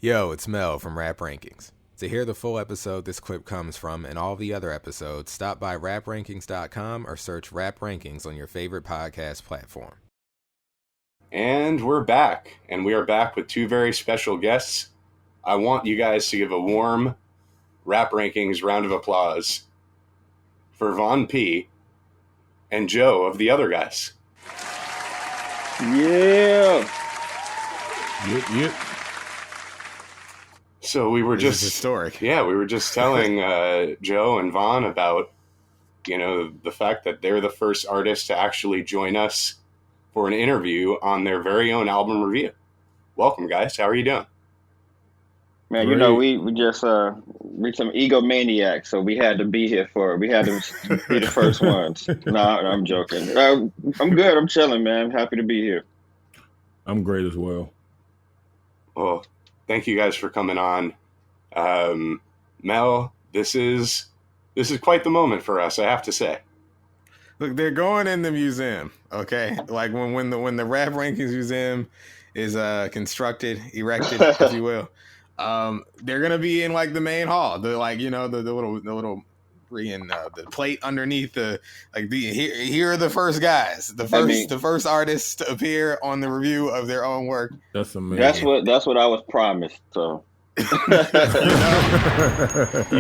Yo, it's Mel from Rap Rankings. To hear the full episode this clip comes from and all the other episodes, stop by raprankings.com or search Rap Rankings on your favorite podcast platform. And we're back, and we are back with two very special guests. I want you guys to give a warm Rap Rankings round of applause for Von P and Joe of the other guys. Yeah. Yep. So we were just historic. Yeah, we were just telling Joe and Vaughn about, the fact that they're the first artists to actually join us for an interview on their very own album review. Welcome, guys. How are you doing? Man, Great. we just we're some egomaniacs, so we had to be here for it. We had to be the first ones. No, I'm joking. I'm good. I'm chilling, man. Happy to be here. I'm great as well. Well, thank you guys for coming on. Mel, this is quite the moment for us, I have to say. Look, they're going in the museum, okay? Like when the Rap Rankings Museum is erected, if you will. They're gonna be in like the main hall. The little the plate underneath here are the first guys, the first artists to appear on the review of their own work. That's amazing. That's what I was promised. So you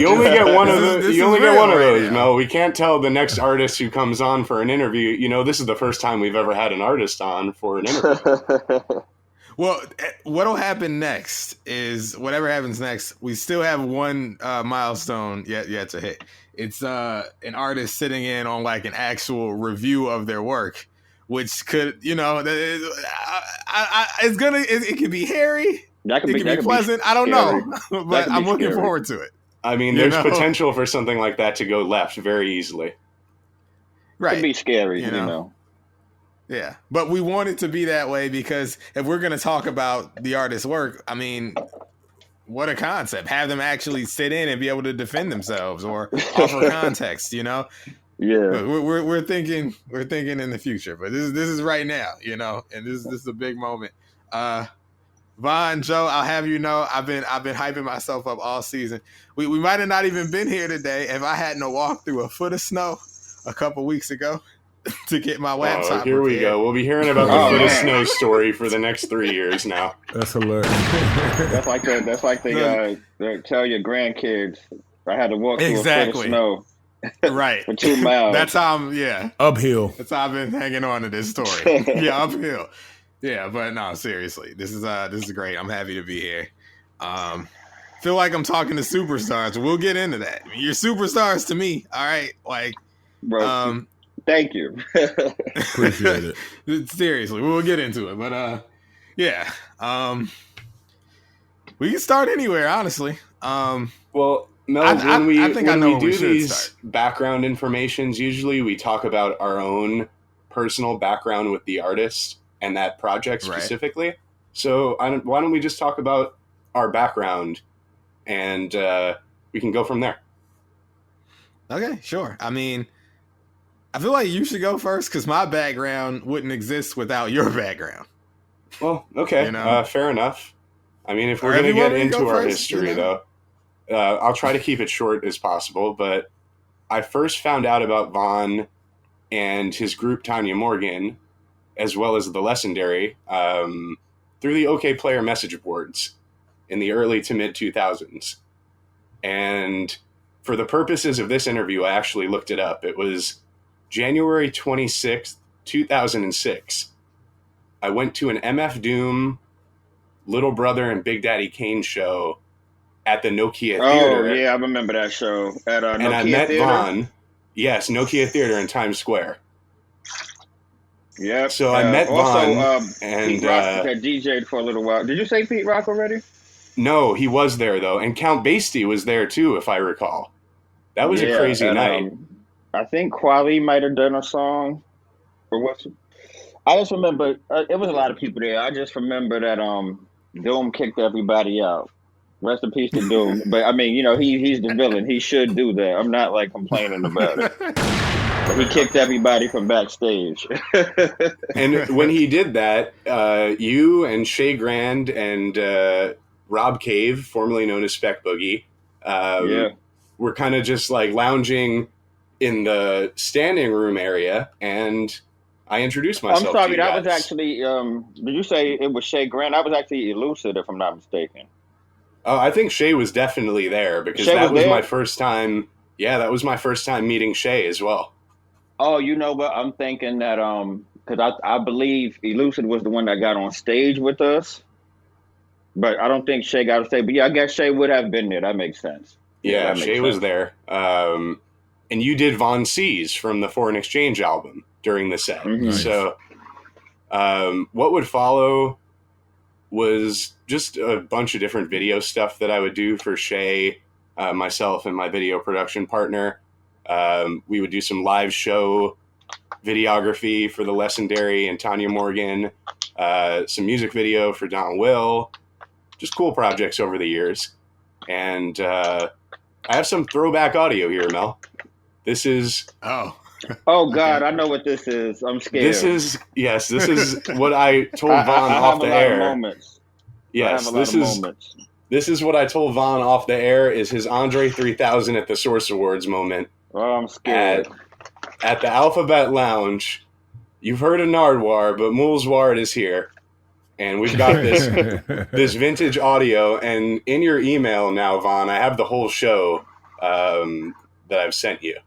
only get one of those. You only get one of those, Mel. We can't tell the next artist who comes on for an interview. This is the first time we've ever had an artist on for an interview. Well, what'll happen next is whatever happens next. We still have one milestone yet to hit. It's an artist sitting in on like an actual review of their work, which could it could be hairy. It could be pleasant. I don't know, but I'm looking forward to it. I mean, there's potential for something like that to go left very easily. Right, it could be scary, Yeah, but we want it to be that way because if we're going to talk about the artist's work, I mean, what a concept. Have them actually sit in and be able to defend themselves or offer context, Yeah. We're thinking in the future, but this is right now, and this is a big moment. Vaughn, Joe, I'll have you know, I've been hyping myself up all season. We might have not even been here today if I hadn't walked through a foot of snow a couple weeks ago to get my laptop. Oh, here we go. We'll be hearing about the foot of snow story for the next 3 years now. That's hilarious. That's like they tell your grandkids, I had to walk through a foot of snow. Right. For 2 miles. That's how I'm, uphill. That's how I've been hanging on to this story. Yeah, uphill. Yeah, but no, seriously, this is great. I'm happy to be here. Feel like I'm talking to superstars. We'll get into that. I mean, you're superstars to me. All right, like, bro. Thank you. Appreciate it. Seriously, we'll get into it. But yeah, we can start anywhere, honestly. Well, Mel, when we do these background informations, usually we talk about our own personal background with the artist and that project specifically. Right. So why don't we just talk about our background and we can go from there. Okay, sure. I mean, I feel like you should go first because my background wouldn't exist without your background. Well, okay, fair enough. I mean, if we're going to get into our history, though, I'll try to keep it short as possible. But I first found out about Vaughn and his group Tanya Morgan, as well as the Legendary, through the OK Player message boards in the early to mid 2000s. And for the purposes of this interview, I actually looked it up. It was January 26th, 2006. I went to an MF Doom, Little Brother, and Big Daddy Kane show at the Nokia Theater. Oh, yeah, I remember that show. At Nokia and I met Theater? Vaughn. Yes, Nokia Theater in Times Square. Yeah. So I met Vaughn. And Pete Rock had DJ'd for a little while. Did you say Pete Rock already? No, he was there, though. And Count Basie was there, too, if I recall. That was a crazy night. I think Kweli might have done a song. Or what's I just remember, it was a lot of people there. I just remember that Doom kicked everybody out. Rest in peace to Doom. But, I mean, he's the villain. He should do that. I'm not, complaining about it. But he kicked everybody from backstage. And when he did that, you and Shay Grand and Rob Cave, formerly known as Spec Boogie. We're kind of just like lounging in the standing room area, and I introduced myself. I'm sorry, to you that guys. was actually. Did you say it was Shay Grant? That was actually Elucid, if I'm not mistaken. Oh, I think Shay was definitely there because that was my first time. Yeah, that was my first time meeting Shay as well. Oh, you know what? I'm thinking that because I believe Elucid was the one that got on stage with us, but I don't think Shay got on stage. But yeah, I guess Shay would have been there. That makes sense. Yeah, Shay was there. And you did Von C's from the Foreign Exchange album during the set. Mm-hmm. Nice. So what would follow was just a bunch of different video stuff that I would do for Shay, myself, and my video production partner. We would do some live show videography for the legendary and Tanya Morgan, some music video for Don Will, just cool projects over the years. And I have some throwback audio here, Mel. This is... Oh God, okay. I know what this is. I'm scared. This is what I told Vaughn off the air. Yes, this is what I told Vaughn off the air is his Andre 3000 at the Source Awards moment. Oh, I'm scared. At the Alphabet Lounge. You've heard of Nardwar, but Moulz Ward is here. And we've got this vintage audio. And in your email now, Vaughn, I have the whole show that I've sent you.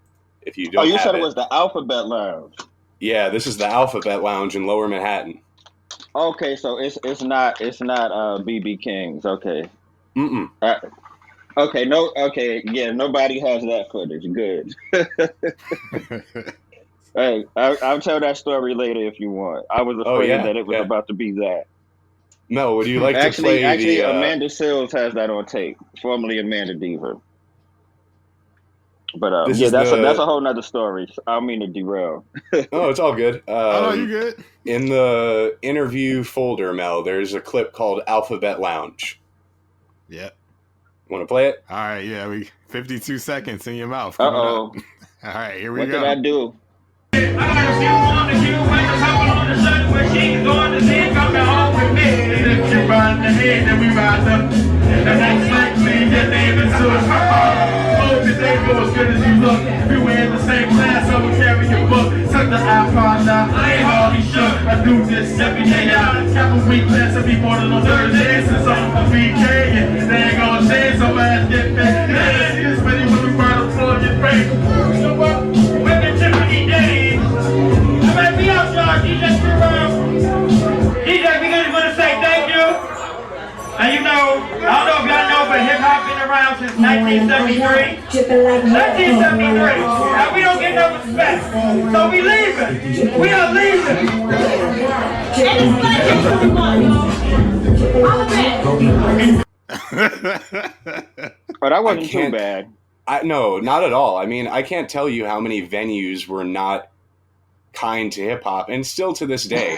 If you don't you said it was the Alphabet Lounge. Yeah, this is the Alphabet Lounge in Lower Manhattan. Okay, so it's not BB King's. Okay. Mm-mm. Nobody has that footage. Good. Hey, I'll tell that story later if you want. I was afraid that it was about to be that. Mel, would you like to play Actually, Amanda Sills has that on tape, formerly Amanda Diva. But that's a whole nother story. I don't mean to derail. Oh, it's all good. You good. In the interview folder, Mel, there's a clip called Alphabet Lounge. Yep. Want to play it? All right, yeah. 52 seconds in your mouth. Uh-oh. All right, here we go. What did I do? I got a few on the queue, wait a couple on the shirt where she can go in the zen, coming home with me. And if you ride the head, then we ride up. And most likely your name is Susan. Hope today go as good as you look. We were in the same class, so we carry your book. Took the iPod now, I ain't hardly shook. I do this every day out. Couple weekends, every morning on Thursdays. Since I'm a VK, and they ain't gonna change, so I get paid. Yeah, it's ready when we ride the floor, get paid. So what? Women Tiffany days. We out, y'all. DJ DJ, we just want to say thank you. And you know, I don't know if y'all know, but hip-hop been around since 1973. 1973. And we don't get no respect. So we leaving. We are leaving. And it's Oh, that wasn't too bad. No, not at all. I mean, I can't tell you how many venues were not kind to hip hop, and still to this day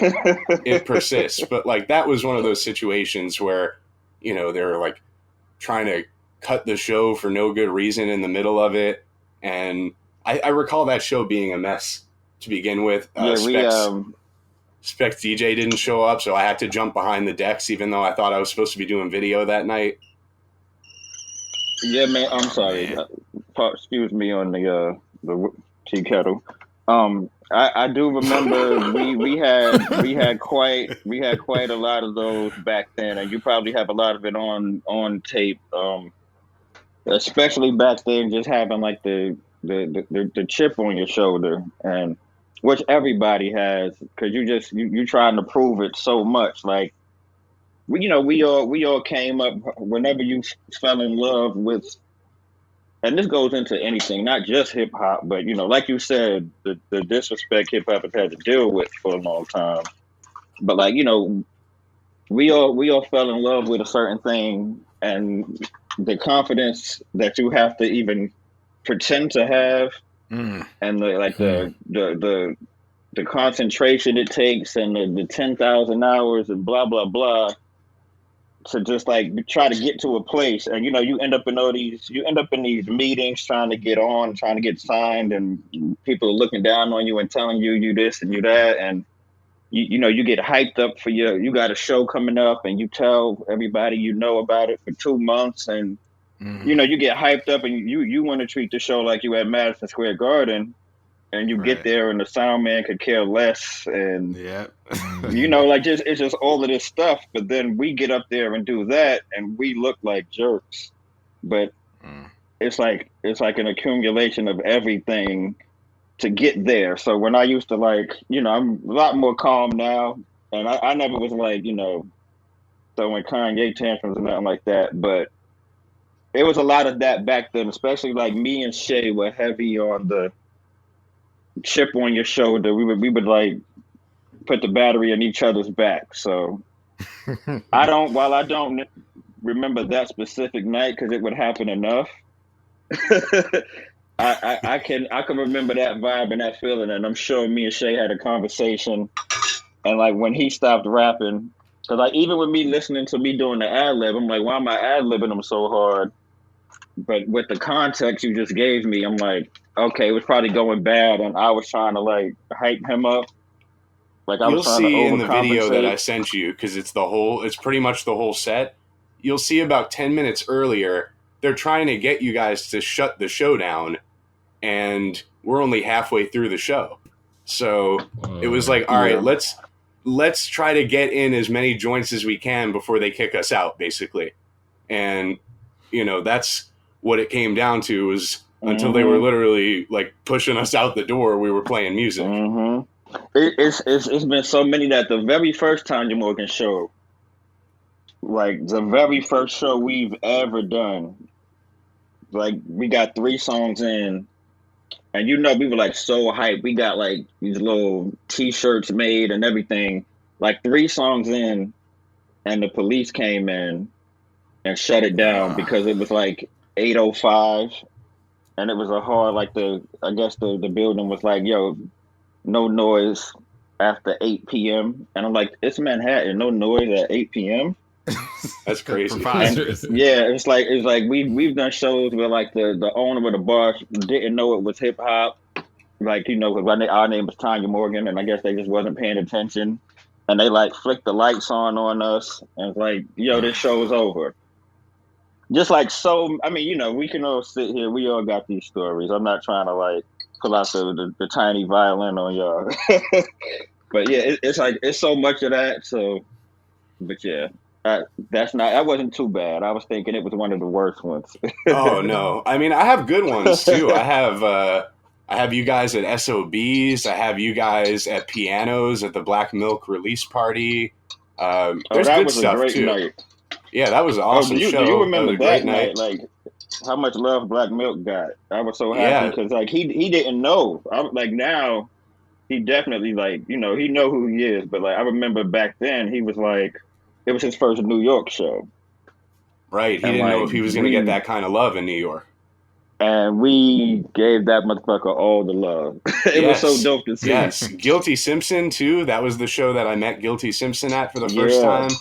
it persists. But like that was one of those situations where, you know, they were like trying to cut the show for no good reason in the middle of it, and I recall that show being a mess to begin with. Specs DJ didn't show up, so I had to jump behind the decks, even though I thought I was supposed to be doing video that night. Yeah, man. I'm sorry. Excuse me on the tea kettle. I do remember we had quite a lot of those back then, and you probably have a lot of it on tape. Especially back then, just having like the chip on your shoulder, and which everybody has, because you trying to prove it so much. Like we all came up whenever you fell in love with. And this goes into anything, not just hip hop, but like you said, the disrespect hip hop has had to deal with for a long time. But we all fell in love with a certain thing, and the confidence that you have to even pretend to have, and the concentration it takes, and the 10,000 hours and blah blah blah. To just like try to get to a place, and you end up in these meetings trying to get signed, and people are looking down on you and telling you this and you that, and you get hyped up for you got a show coming up, and you tell everybody you know about it for 2 months, and you get hyped up, and you want to treat the show like you at Madison Square Garden, and you get there, and the sound man could care less, and like it's just all of this stuff. But then we get up there and do that, and we look like jerks. But it's like an accumulation of everything to get there. So when I used to I'm a lot more calm now, and I never was throwing Kanye tantrums and nothing like that. But it was a lot of that back then, especially like me and Shay were heavy on the chip on your shoulder. We would like put the battery in each other's back. So I don't remember that specific night because it would happen enough. I can remember that vibe and that feeling, and I'm sure me and Shay had a conversation. And like when he stopped rapping, because like even with me listening to me doing the ad lib, I'm like, why am I ad libbing him so hard? But with the context you just gave me, I'm like, okay, it was probably going bad, and I was trying to like hype him up. Like I was trying to overcompensate. You'll see in the video that I sent you, because it's pretty much the whole set. You'll see about 10 minutes earlier, they're trying to get you guys to shut the show down, and we're only halfway through the show. So it was like, all right, let's try to get in as many joints as we can before they kick us out, basically. And, that's what it came down to, was until they were literally like pushing us out the door, we were playing music. It's been so many that the very first Tanya Morgan show, like the very first show we've ever done, like we got 3 songs in, and we were like so hyped. We got like these little T-shirts made and everything. Like 3 songs in, and the police came in and shut it down because it was like 8:05, and it was a hard I guess the building was like, yo, no noise after 8 p.m. And I'm like, it's Manhattan, no noise at 8 p.m. That's crazy. It's like we've done shows where like the owner of the bar didn't know it was hip hop, like because our name was Tanya Morgan, and I guess they just wasn't paying attention, and they like flicked the lights on us, and it's like, yo, this show's over. Just like so, I mean, we can all sit here. We all got these stories. I'm not trying to like pull out the tiny violin on y'all, but yeah, it's like it's so much of that. So, but yeah. That wasn't too bad. I was thinking it was one of the worst ones. Oh no! I mean, I have good ones too. I have you guys at SOBs. I have you guys at pianos at the Black Milk release party. There's good stuff too. Night. Yeah, that was an awesome show. Do you remember that night? Like how much love Black Milk got? I was so happy because like he didn't know. Like now, he definitely like he know who he is. But like I remember back then, he was like. It was his first New York show. Right. He didn't know if he was going to get that kind of love in New York. And we gave that motherfucker all the love. It was so dope to see. Yes. Guilty Simpson, too. That was the show that I met Guilty Simpson at for the first time.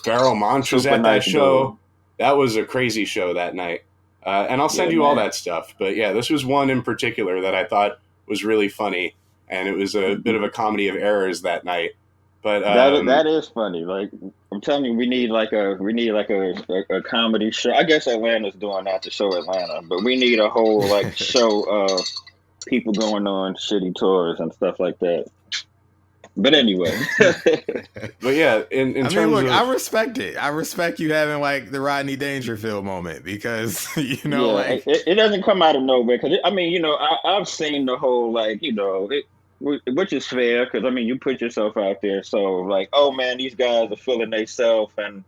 Pharoah Monch was at that show. That was a crazy show that night. And I'll send you all that stuff. But yeah, this was one in particular that I thought was really funny. And it was a bit of a comedy of errors that night. But that is funny. Like I'm telling you, we need like a comedy show. I guess Atlanta's doing that to show Atlanta, but we need a whole like show of people going on shitty tours and stuff like that. But anyway, but yeah, in terms of, I respect it. I respect you having like the Rodney Dangerfield moment because like it doesn't come out of nowhere. Because I've seen the whole like which is fair because I mean you put yourself out there, so like, oh man, these guys are feeling themselves, and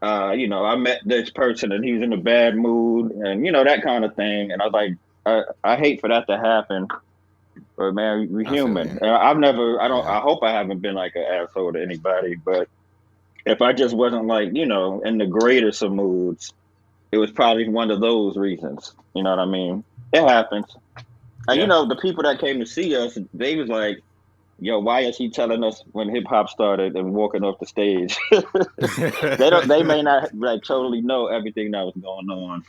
I met this person and he was in a bad mood, and that kind of thing, and I was like, I hate for that to happen, but man, we're human. I hope I haven't been like an asshole to anybody, but if I just wasn't like in the greatest of moods, it was probably one of those reasons. You know what I mean? It happens. And the people that came to see us, they was like, yo, why is he telling us when hip hop started and walking off the stage? They may not like totally know everything that was going on.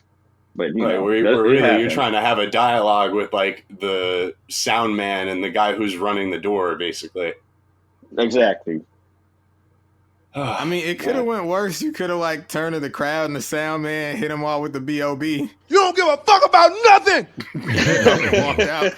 But you're trying to have a dialogue with like the sound man and the guy who's running the door, basically. Exactly. I mean, it could have went worse. You could have like turned to the crowd and the sound man hit him all with the B.O.B. You don't give a fuck about nothing. Walked out.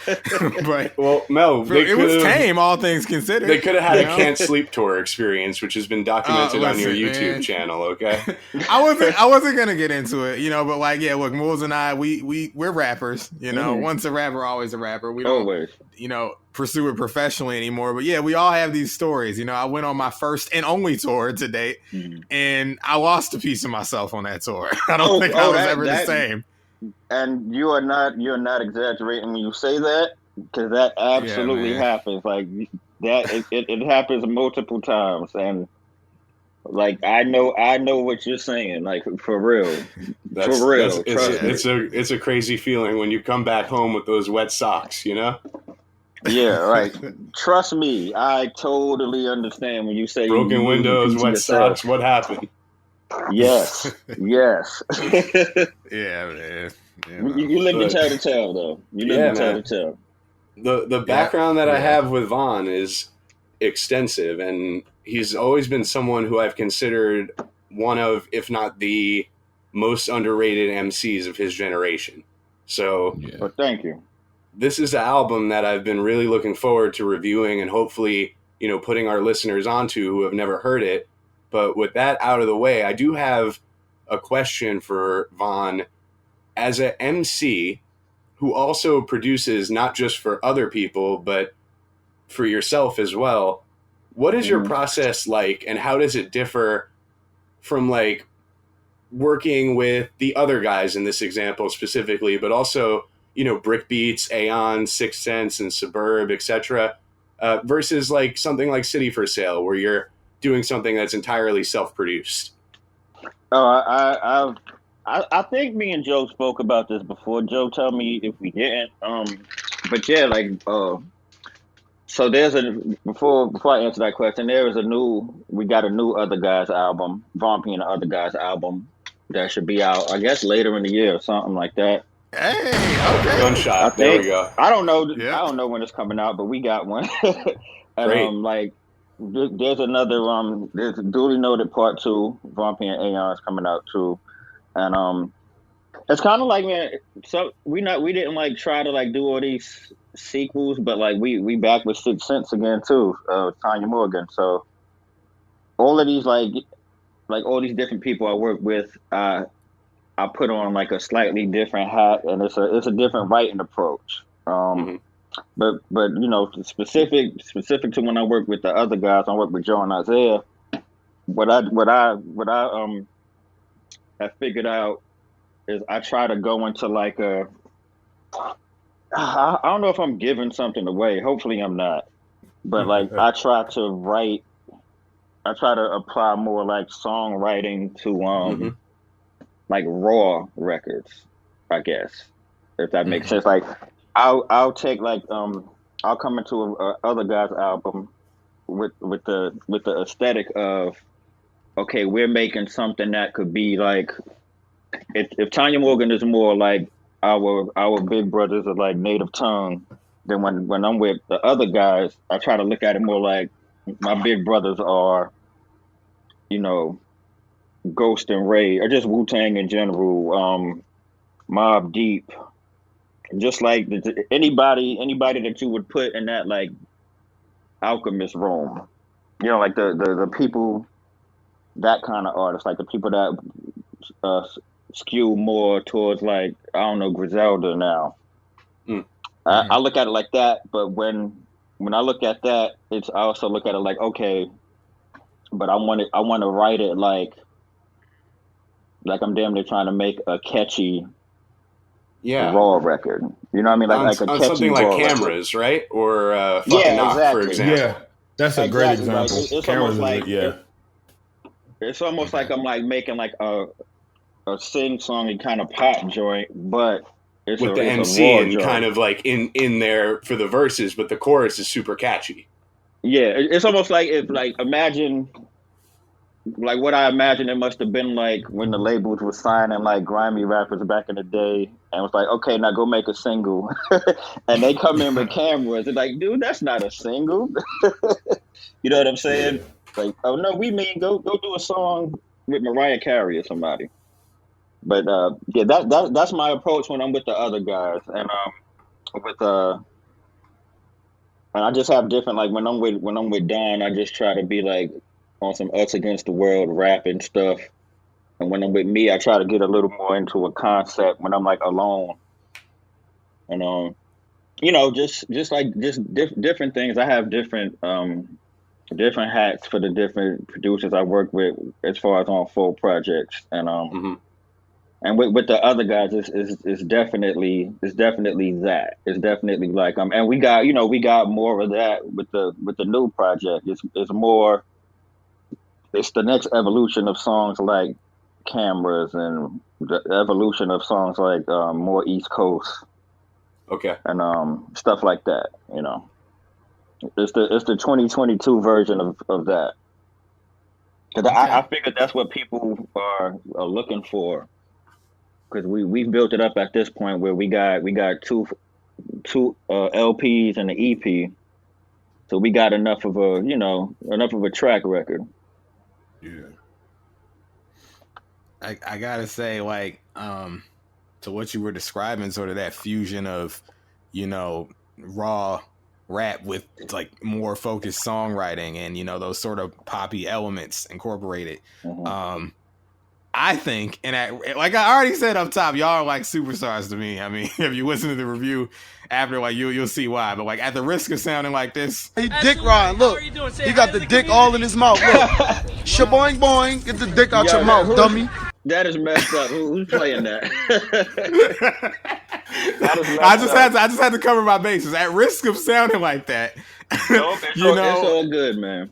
But well, Mel, it was tame, all things considered. They could have had a Can't Sleep tour experience, which has been documented on your YouTube channel. Okay, I wasn't gonna get into it, but like, yeah, look, Moulz and I, we're rappers. Once a rapper, always a rapper. We don't always, pursue it professionally anymore. But yeah, we all have these stories. I went on my first and only tour to date, and I lost a piece of myself on that tour. I don't think I was ever the same. And you're not exaggerating when you say that, because that absolutely happens. Like that, it happens multiple times, and like I know what you're saying. Like for real. It's a crazy feeling when you come back home with those wet socks. Yeah, right. Trust me, I totally understand when you say broken windows, wet socks. What happened? Yes. Yeah, man. You live to tell the tale, though. You live to tell the tale. The background that I have with Von is extensive, and he's always been someone who I've considered one of, if not the most underrated MCs of his generation. So, well, thank you. This is an album that I've been really looking forward to reviewing and hopefully, putting our listeners onto who have never heard it. But with that out of the way, I do have a question for Von. As an MC who also produces not just for other people, but for yourself as well, what is your process like, and how does it differ from like working with the other guys in this example specifically, but also, Brick Beats, Aeon, Sixth Sense, and Suburb, etc., versus like something like City for Sale, where you're doing something that's entirely self-produced? Oh, I think me and Joe spoke about this before. Joe told me if we didn't. But yeah, like so there's before I answer that question, we got a new Other Guys album, Vampy and the Other Guys album that should be out, I guess, later in the year or something like that. Hey, okay. Gunshot. There we go. I don't know. Yeah. I don't know when it's coming out, but we got one. And Great. There's another there's Duly Noted Part 2, Vampy and Aeon is coming out too. And it's kind of like, man, so we didn't like try to like do all these sequels, but like we back with Sixth Sense again too, Tanya Morgan. So all of these like all these different people I work with, I put on like a slightly different hat, and it's a different writing approach. But specific to when I work with the other guys, I work with Joe and Isaiah. What I have figured out is I try to go into like I don't know if I'm giving something away. Hopefully I'm not. But like I try to apply more like songwriting to like raw records, I guess, if that makes sense. Like I'll take like I'll come into a Other Guys album with the aesthetic of, okay, we're making something that could be like, if Tanya Morgan is more like our big brothers are like native tongue, then when I'm with the other guys, I try to look at it more like my big brothers are, Ghost and Ray, or just Wu-Tang in general, Mobb Deep, just like anybody that you would put in that like Alchemist room, like the people, that kind of artist, like the people that skew more towards like, I don't know, Griselda now. I look at it like that, but when I look at that, I also look at it like, okay, but I want to write it like I'm damn near trying to make a catchy raw record. You know what I mean? Like a catchy something like Cameras, record. Right? Or Fucking Knock, exactly. For example. Yeah, that's a great example. Like, it's Cameras almost like it's almost like I'm like making like a sing-songy kind of pop joint, but it's with the MC and joint. Kind of like in there for the verses, but the chorus is super catchy. Yeah, it's almost like imagine like what I imagine it must have been like when the labels were signing like grimy rappers back in the day, and was like, okay, now go make a single, and they come in with cameras and like, dude, that's not a single. You know what I'm saying? Yeah. Like, oh no, we mean go do a song with Mariah Carey or somebody. But yeah, that's my approach when I'm with the other guys, and and I just have different, like when I'm with Don, I just try to be like on some Us Against the World rapping stuff, and when I'm with me, I try to get a little more into a concept when I'm like alone, and just different things. I have different hats for the different producers I work with as far as on full projects, and And with the other guys, it's definitely that. It's definitely like and we got more of that with the new project. It's more. It's the next evolution of songs like Cameras and the evolution of songs like more East Coast. Okay. And stuff like that. It's the 2022 version of that. Because I figured that's what people are looking for. Because we've built it up at this point where we got two LPs and an EP, so we got enough of a track record. Yeah, I gotta say, like, to what you were describing, sort of that fusion of, raw rap with like more focused songwriting and those sort of poppy elements incorporated. Mm-hmm. I think, and like I already said up top, y'all are like superstars to me. I mean, if you listen to the review after, like you'll see why. But like, at the risk of sounding like this, he dick riding. Look, he got the dick all in his mouth. Look, shaboing boing, get the dick out your mouth, dummy. That is messed up. Who's playing that? I just had to cover my bases. At risk of sounding like that, it's all good, man.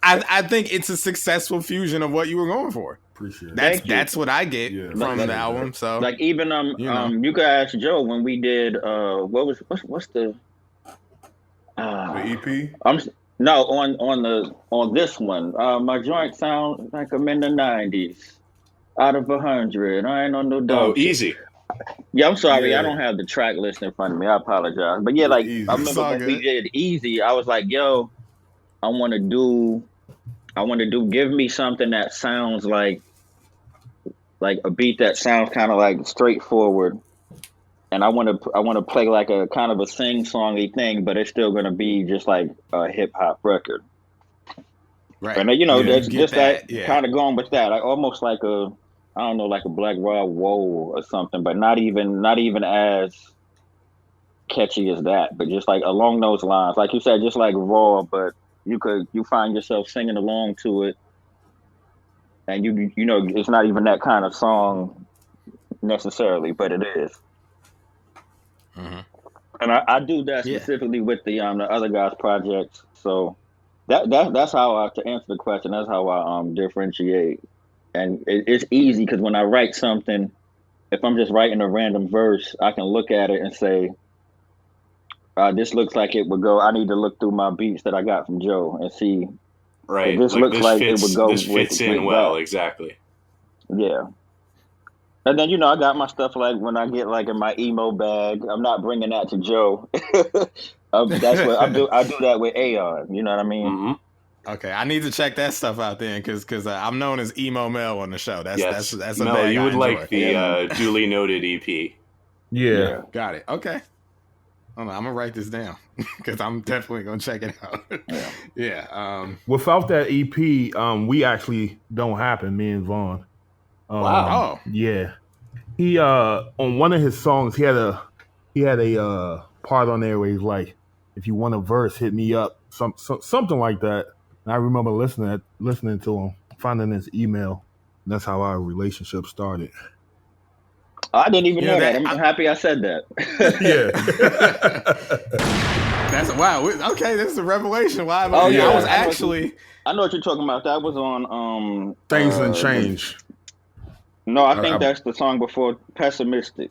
I think it's a successful fusion of what you were going for. Appreciate it. That's what I get from the album. So like even you could ask Joe when we did what's the EP? No, on this one. My joint sounds like I'm in the 90s. Out of 100. I ain't on no dog. Oh, Easy. Yeah, I'm sorry. I don't have the track list in front of me. I apologize. But yeah, like Easy. I remember when we did Easy, I was like, yo, I want to do give me something that sounds like a beat that sounds kind of like straightforward, and I want to play like a kind of a sing-songy thing, but it's still gonna be just like a hip hop record, right? And that's just that kind of going with that, like almost like like a Black Rob Woe or something, but not even as catchy as that, but just like along those lines, like you said, just like raw, but you find yourself singing along to it. And it's not even that kind of song necessarily, but it is. Mm-hmm. And I do that specifically with the other guys' projects. So that's how to answer the question. That's how I differentiate. And it's easy because when I write something, if I'm just writing a random verse, I can look at it and say, this looks like it would go. I need to look through my beats that I got from Joe and see. Right. This looks like it would go. This fits in well, that. Exactly. Yeah. And then I got my stuff like when I get like in my emo bag, I'm not bringing that to Joe. That's what I do. I do that with Aeon. You know what I mean? Mm-hmm. Okay, I need to check that stuff out then, because I'm known as Emo Mel on the show. That's a Mel, bag you would like the duly noted EP. Yeah, got it. Okay. I'm gonna write this down because I'm definitely gonna check it out. Yeah. Without that EP, we actually don't happen. Me and Vaughn. Wow. Yeah. He on one of his songs, he had a part on there where he's like, "If you want a verse, hit me up." Something like that. And I remember listening to him, finding his email. And that's how our relationship started. I didn't even know that. I'm happy I said that. Yeah. That's wow. Okay, this is a revelation. Why? Oh yeah, I was actually. I know what you're talking about. That was on Things and Change. No, I think that's the song before Pessimistic.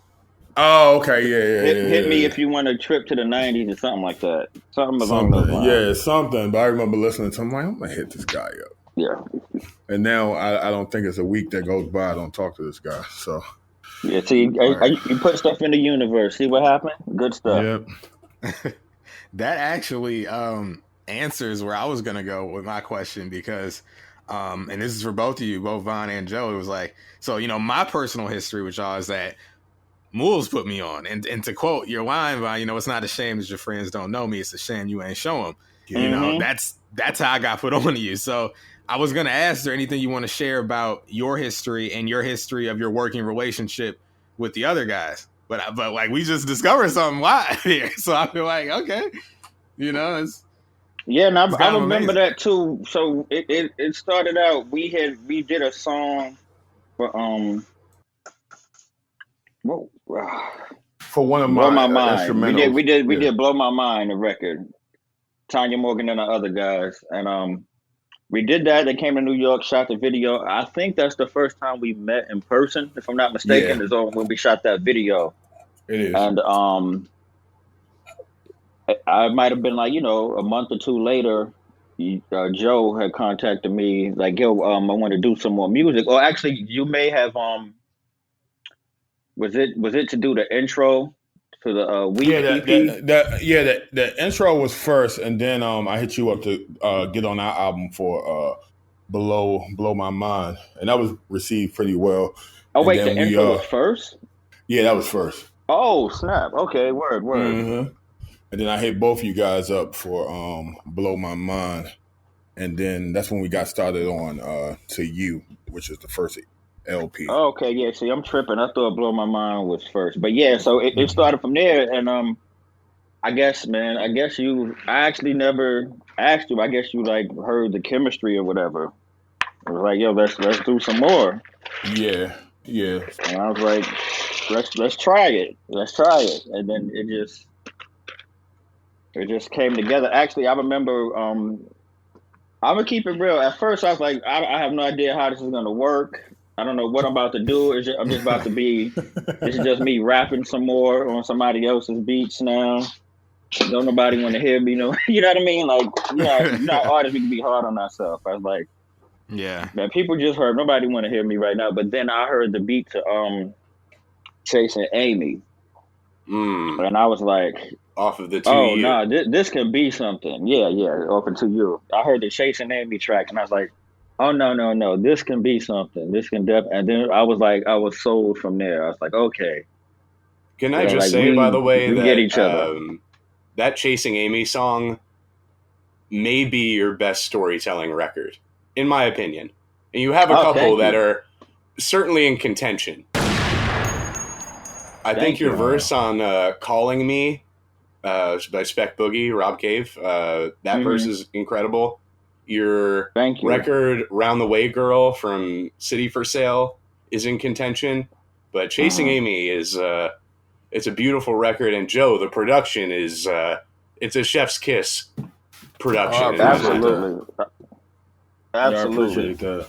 Oh, okay, yeah. Hit me if you want a trip to the 90s or something like that. Something along those lines. Yeah, something. But I remember listening to him like, I'm gonna hit this guy up. Yeah. And now I don't think it's a week that goes by I don't talk to this guy. So yeah, see, you put stuff in the universe. See what happened? Good stuff. Yep. That actually answers where I was gonna go with my question, because and this is for both of you, both Von and Joe. It was like, so my personal history with y'all is that Moulz put me on, and to quote your line, Von, it's not a shame that your friends don't know me. It's a shame you ain't show them. That's how I got put on to you. So I was gonna ask, is there anything you want to share about your history and your history of your working relationship with the other guys? But like, we just discovered something live here, so I feel like, okay, it's and I remember that too. So it started out. We did a song for for one of Blow my My Mind. We did Blow My Mind, the record. Tanya Morgan and the other guys, and we did that. They came to New York, shot the video. I think that's the first time we met in person, if I'm not mistaken. Is when we shot that video. It is. And I might have been like, a month or two later, Joe had contacted me like, yo, I want to do some more music. Or actually, you may have was it to do the intro to the Week EP? The intro was first, and then I hit you up to get on our album for Below My Mind, and that was received pretty well. Oh wait, the intro was first? Yeah, that was first. Oh snap! Okay, word. Mm-hmm. And then I hit both you guys up for Below My Mind, and then that's when we got started on To You, which is the first LP. Oh, okay, yeah. See, I'm tripping. I thought Blow My Mind was first, but yeah. So it started from there, and I guess I actually never asked you. I guess you like heard the chemistry or whatever. I was like, yo, let's do some more. Yeah. And I was like, let's try it. And then it just came together. Actually, I remember. I'm gonna keep it real. At first, I was like, I have no idea how this is gonna work. I don't know what I'm about to do. I'm just about to be. This is just me rapping some more on somebody else's beats now. Don't nobody want to hear me. You know what I mean? Like, artists, we can be hard on ourselves. I was like, yeah, man, people just heard. Nobody want to hear me right now. But then I heard the beat to Chasing Amy, and I was like, off of the To oh You. no, this can be something. Yeah, off of To You. I heard the Chasing Amy track, and I was like, oh no, this can be something. This can and then I was sold from there. I was like, okay. Can I just say, by the way, that get each other. That Chasing Amy song may be your best storytelling record, in my opinion. And you have a couple that are certainly in contention. I think your verse on Calling Me by Spec Boogie, Rob Cave, that verse is incredible. Your record Round the Way Girl from City for Sale is in contention. But Chasing Amy is it's a beautiful record, and Joe, the production is it's a chef's kiss production. Oh, absolutely. Yeah, I appreciate that.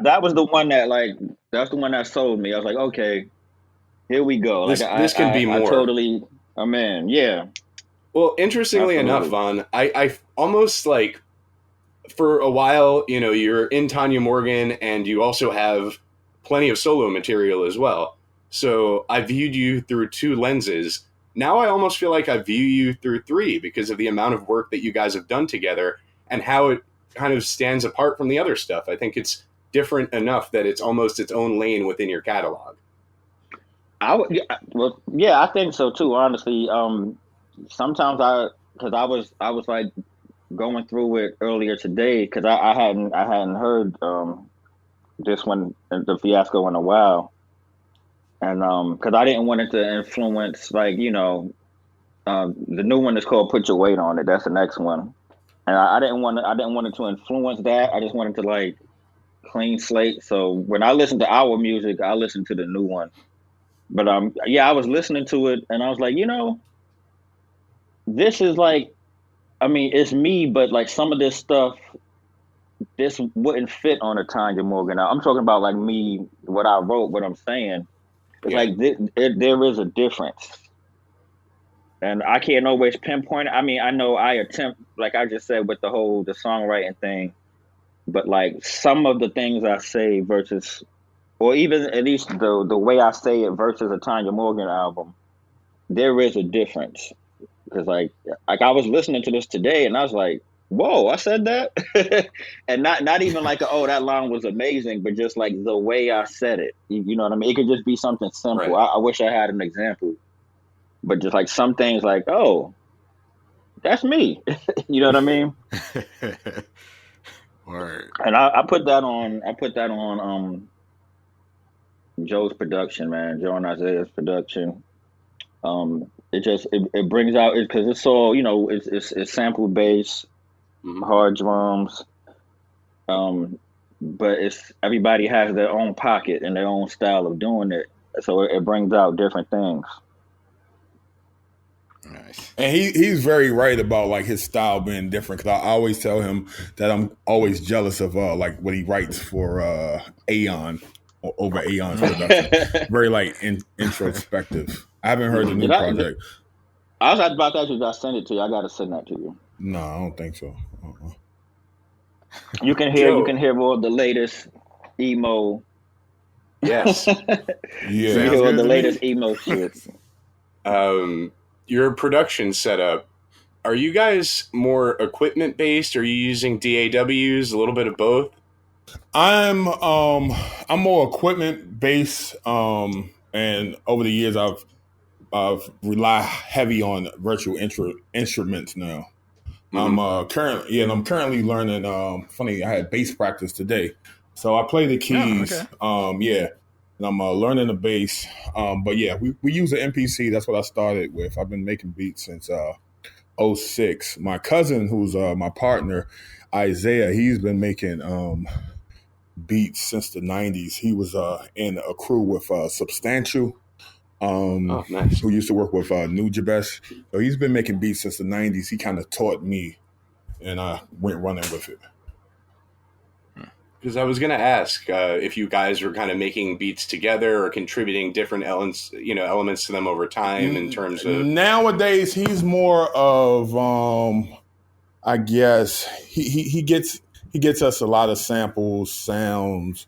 That was the one that sold me. I was like, okay, here we go. This can be more. I'm in. Yeah. Well, interestingly enough, Von, I almost like for a while, you're in Tanya Morgan, and you also have plenty of solo material as well. So I viewed you through two lenses. Now I almost feel like I view you through three because of the amount of work that you guys have done together and how it kind of stands apart from the other stuff. I think it's different enough that it's almost its own lane within your catalog. I think so too. Honestly, sometimes I was like going through it earlier today because I hadn't heard this one, the Fiasco, in a while. And because I didn't want it to influence, like, the new one is called Put Your Weight on It. That's the next one, and I didn't want it to influence that. I just wanted to like clean slate. So when I listen to our music, I listen to the new one. But I was listening to it, and I was like, this is like, I mean, it's me, but like some of this stuff, this wouldn't fit on a Tanya Morgan. I'm talking about like me, what I wrote, what I'm saying. It's like there is a difference. And I can't always pinpoint it. I mean, I know I attempt, like I just said with the songwriting thing, but like some of the things I say versus, or even at least the way I say it versus a Tanya Morgan album, there is a difference. Because like I was listening to this today and I was like, whoa, I said that. And not even like oh, that line was amazing, but just like the way I said it. You know what I mean? It could just be something simple. Right. I wish I had an example. But just like some things like, oh, that's me. You know what I mean? Word. And I put that on Joe's production, man. Joe and Isaiah's production. It brings out it because it's all, you know, it's sample bass, hard drums. But it's everybody has their own pocket and their own style of doing it. So it brings out different things. Nice. And he's very right about like his style being different, because I always tell him that I'm always jealous of like what he writes for Aeon over Aeon's production. Very like introspective. I haven't heard the new project. I was about to ask you if I send it to you. I gotta send that to you. No, I don't think so. You can hear all the latest emo. Yes. Yeah. You hear all the latest emo shit. Your production setup, are you guys more equipment based? Are you using DAWs, a little bit of both? I'm more equipment based, and over the years I've relied heavy on virtual instruments now. Mm-hmm. I'm currently learning. Funny, I had bass practice today, so I play the keys. Oh, okay. And I'm learning the bass. But yeah, we use an MPC. That's what I started with. I've been making beats since 2006. My cousin, who's my partner, Isaiah, he's been making beats since the 90s. He was in a crew with Substantial, nice. who used to work with New Jabesh. So he's been making beats since the 90s. He kind of taught me, and I went running with it. Because I was going to ask if you guys were kind of making beats together or contributing different elements to them over time in terms of... Nowadays, he's more of, I guess, he gets us a lot of samples, sounds,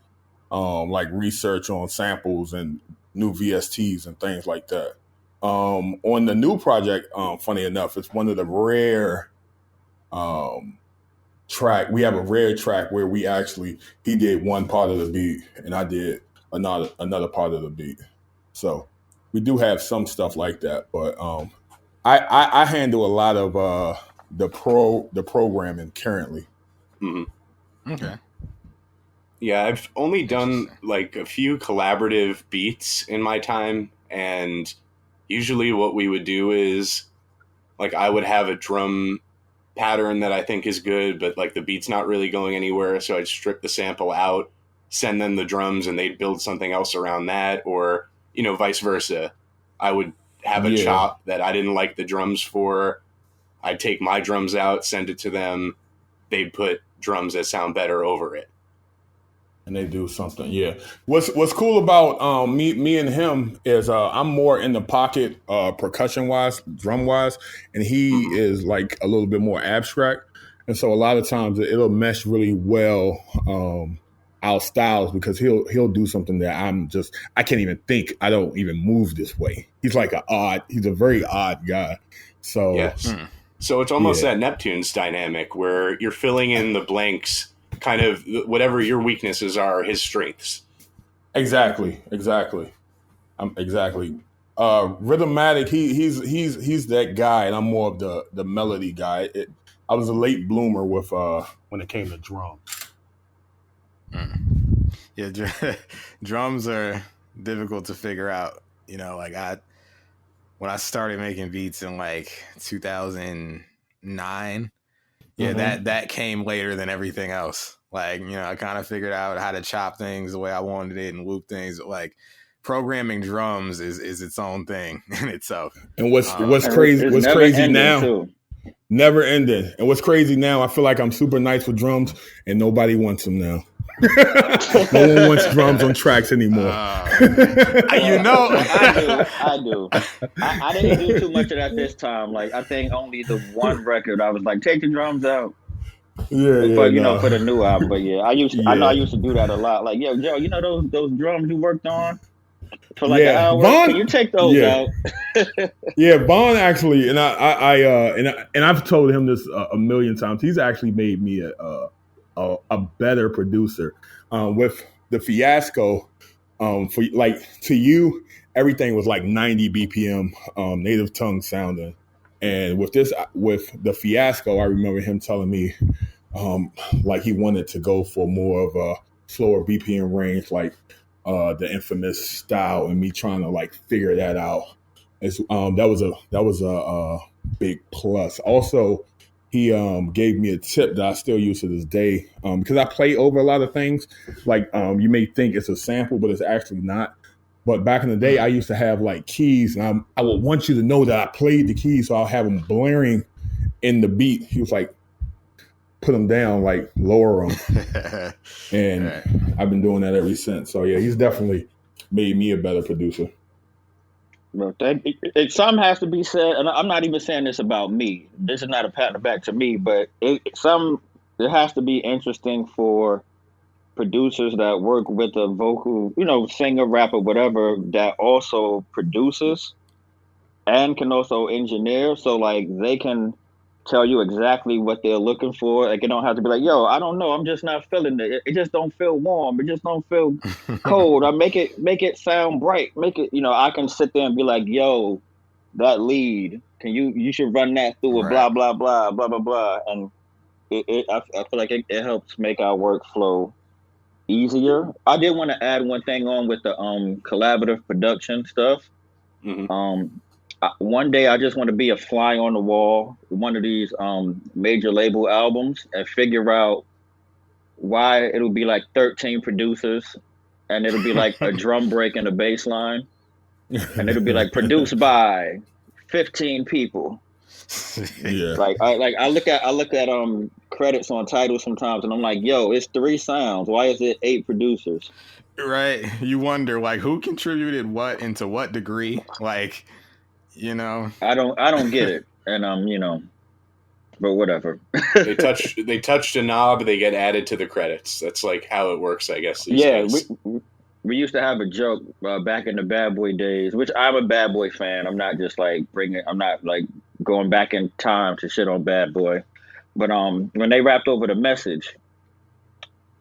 like research on samples and new VSTs and things like that. On the new project, funny enough, it's one of the rare... track. We have a rare track where he did one part of the beat and I did another part of the beat. So we do have some stuff like that, but I handle a lot of the programming currently. Mm-hmm. Okay. Yeah, I've only done like a few collaborative beats in my time, and usually what we would do is like I would have a drum pattern that I think is good, but like the beat's not really going anywhere, so I'd strip the sample out, send them the drums, and they'd build something else around that, or vice versa. I would have a chop that I didn't like the drums for. I'd take my drums out, send it to them, they'd put drums that sound better over it, and they do something. Yeah. What's cool about me and him is I'm more in the pocket percussion wise, drum wise, and he is like a little bit more abstract. And so a lot of times it'll mesh really well our styles, because he'll do something that I can't even think. I don't even move this way. He's a very odd guy. So yes. So it's almost that Neptune's dynamic where you're filling in the blanks, kind of whatever your weaknesses are, his strengths. Exactly. Exactly. Rhythmatic. He's that guy, and I'm more of the melody guy. I was a late bloomer with when it came to drums. Yeah, drums are difficult to figure out. When I started making beats in like 2009. Yeah, that came later than everything else. Like, I kind of figured out how to chop things the way I wanted it and loop things. Like, programming drums is its own thing in itself. And what's crazy now? Too. Never ending. And what's crazy now? I feel like I'm super nice with drums, and nobody wants them now. No one wants drums on tracks anymore. I do. I didn't do too much of that this time. Like, I think only the one record I was like, take the drums out. For the new album. But yeah, I know I used to do that a lot. Like, yo, Joe, you know those drums you worked on for like an hour? Can you take those out? Yeah, Vaughn actually, and I've told him this a million times. He's actually made me a better producer with the Fiasco. For like, to you, everything was like 90 BPM, native tongue sounding, and with the Fiasco, I remember him telling me like he wanted to go for more of a slower BPM range, like the infamous style, and me trying to like figure that out. That was a big plus. Also, he gave me a tip that I still use to this day, because I play over a lot of things. Like, you may think it's a sample, but it's actually not. But back in the day, I used to have like keys, and I would want you to know that I played the keys, so I'll have them blaring in the beat. He was like, put them down, like lower them. And I've been doing that ever since. So yeah, he's definitely made me a better producer. Well, some has to be said, and I'm not even saying this about me. This is not a pat on the back to me, but it has to be interesting for producers that work with a vocal, singer, rapper, whatever, that also produces and can also engineer. So like they can tell you exactly what they're looking for. Like, it don't have to be like, yo, I don't know, I'm just not feeling it. It just don't feel warm. It just don't feel cold. I make it sound bright. I can sit there and be like, yo, that lead, you should run that through a blah blah blah blah blah blah. And I feel like it helps make our workflow easier. I did want to add one thing on with the collaborative production stuff. Mm-hmm. One day I just want to be a fly on the wall with one of these major label albums and figure out why it'll be like 13 producers and it'll be like a drum break and a bass line, and it'll be like produced by 15 people. Yeah. I look at credits on titles sometimes and I'm like, yo, it's 3 sounds. Why is it 8 producers? Right. You wonder like who contributed what and to what degree. Like, I don't get it. And but whatever. they touched a knob, they get added to the credits. That's like how it works, I guess. Days. We used to have a joke back in the Bad Boy days, which I'm a Bad Boy fan. I'm not just like I'm not like going back in time to shit on Bad Boy. But when they rapped over the message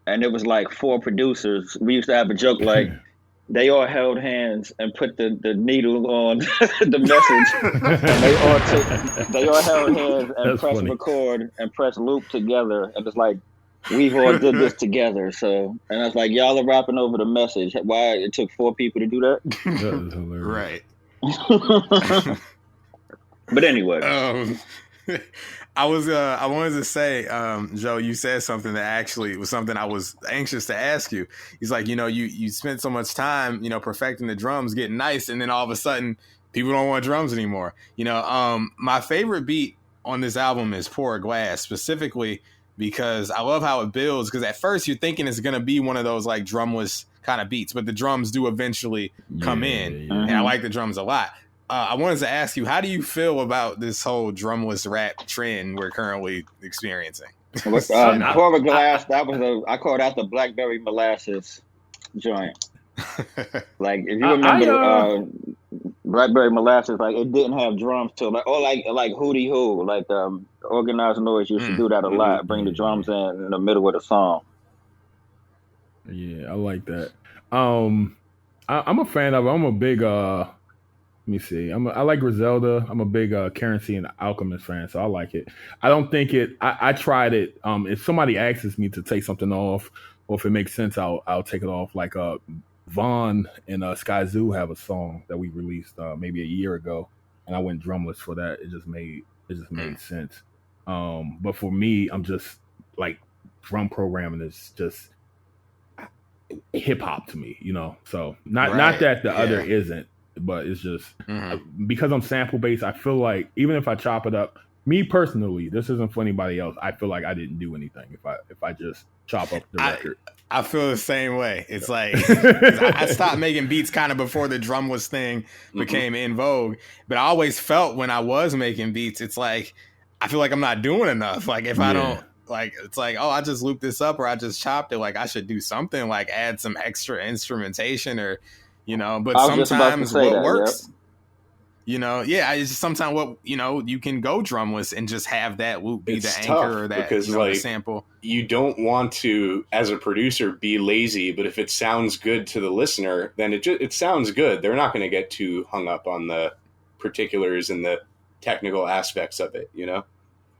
and it was like 4 producers, we used to have a joke like they all held hands and put the needle on the message. And they all held hands and pressed record and pressed loop together. And it's like, we've all did this together. So, and I was like, y'all are rapping over the message. Why it took 4 people to do that? That is hilarious. Right. But anyway. I wanted to say, Joe, you said something that actually was something I was anxious to ask you. He's like, you spent so much time, perfecting the drums, getting nice, and then all of a sudden people don't want drums anymore. My favorite beat on this album is Pour Glass, specifically because I love how it builds, because at first you're thinking it's going to be one of those like drumless kind of beats, but the drums do eventually come in, and I like the drums a lot. I wanted to ask you, how do you feel about this whole drumless rap trend we're currently experiencing? Pour Glass, I call that the Blackberry Molasses joint. Like, if you remember Blackberry Molasses, like it didn't have drums till like Hootie Hoo, like Organized Noise used to do that a lot, bring the drums in the middle of the song. Yeah, I like that. I'm a fan of it. I'm a big let me see. I like Griselda. I'm a big Currency and Alchemist fan, so I like it. I don't think it. I tried it. If somebody asks me to take something off, or if it makes sense, I'll take it off. Like Vaughn and Sky Zoo have a song that we released maybe a year ago, and I went drumless for that. It just made sense. But for me, I'm just like drum programming is just hip hop to me, So not that the other isn't. But it's just because I'm sample based, I feel like even if I chop it up, me personally, this isn't for anybody else, I feel like I didn't do anything if I just chop up the record. I feel the same way. It's like I stopped making beats kind of before the drumless thing became in vogue. But I always felt when I was making beats, it's like I feel like I'm not doing enough. Like if I don't like, it's like, oh, I just looped this up or I just chopped it. Like I should do something, like add some extra instrumentation or, But sometimes what works. Yep. It's just sometimes you can go drumless and just have that loop be the anchor or that because, the sample. You don't want to, as a producer, be lazy, but if it sounds good to the listener, then it sounds good. They're not going to get too hung up on the particulars and the technical aspects of it,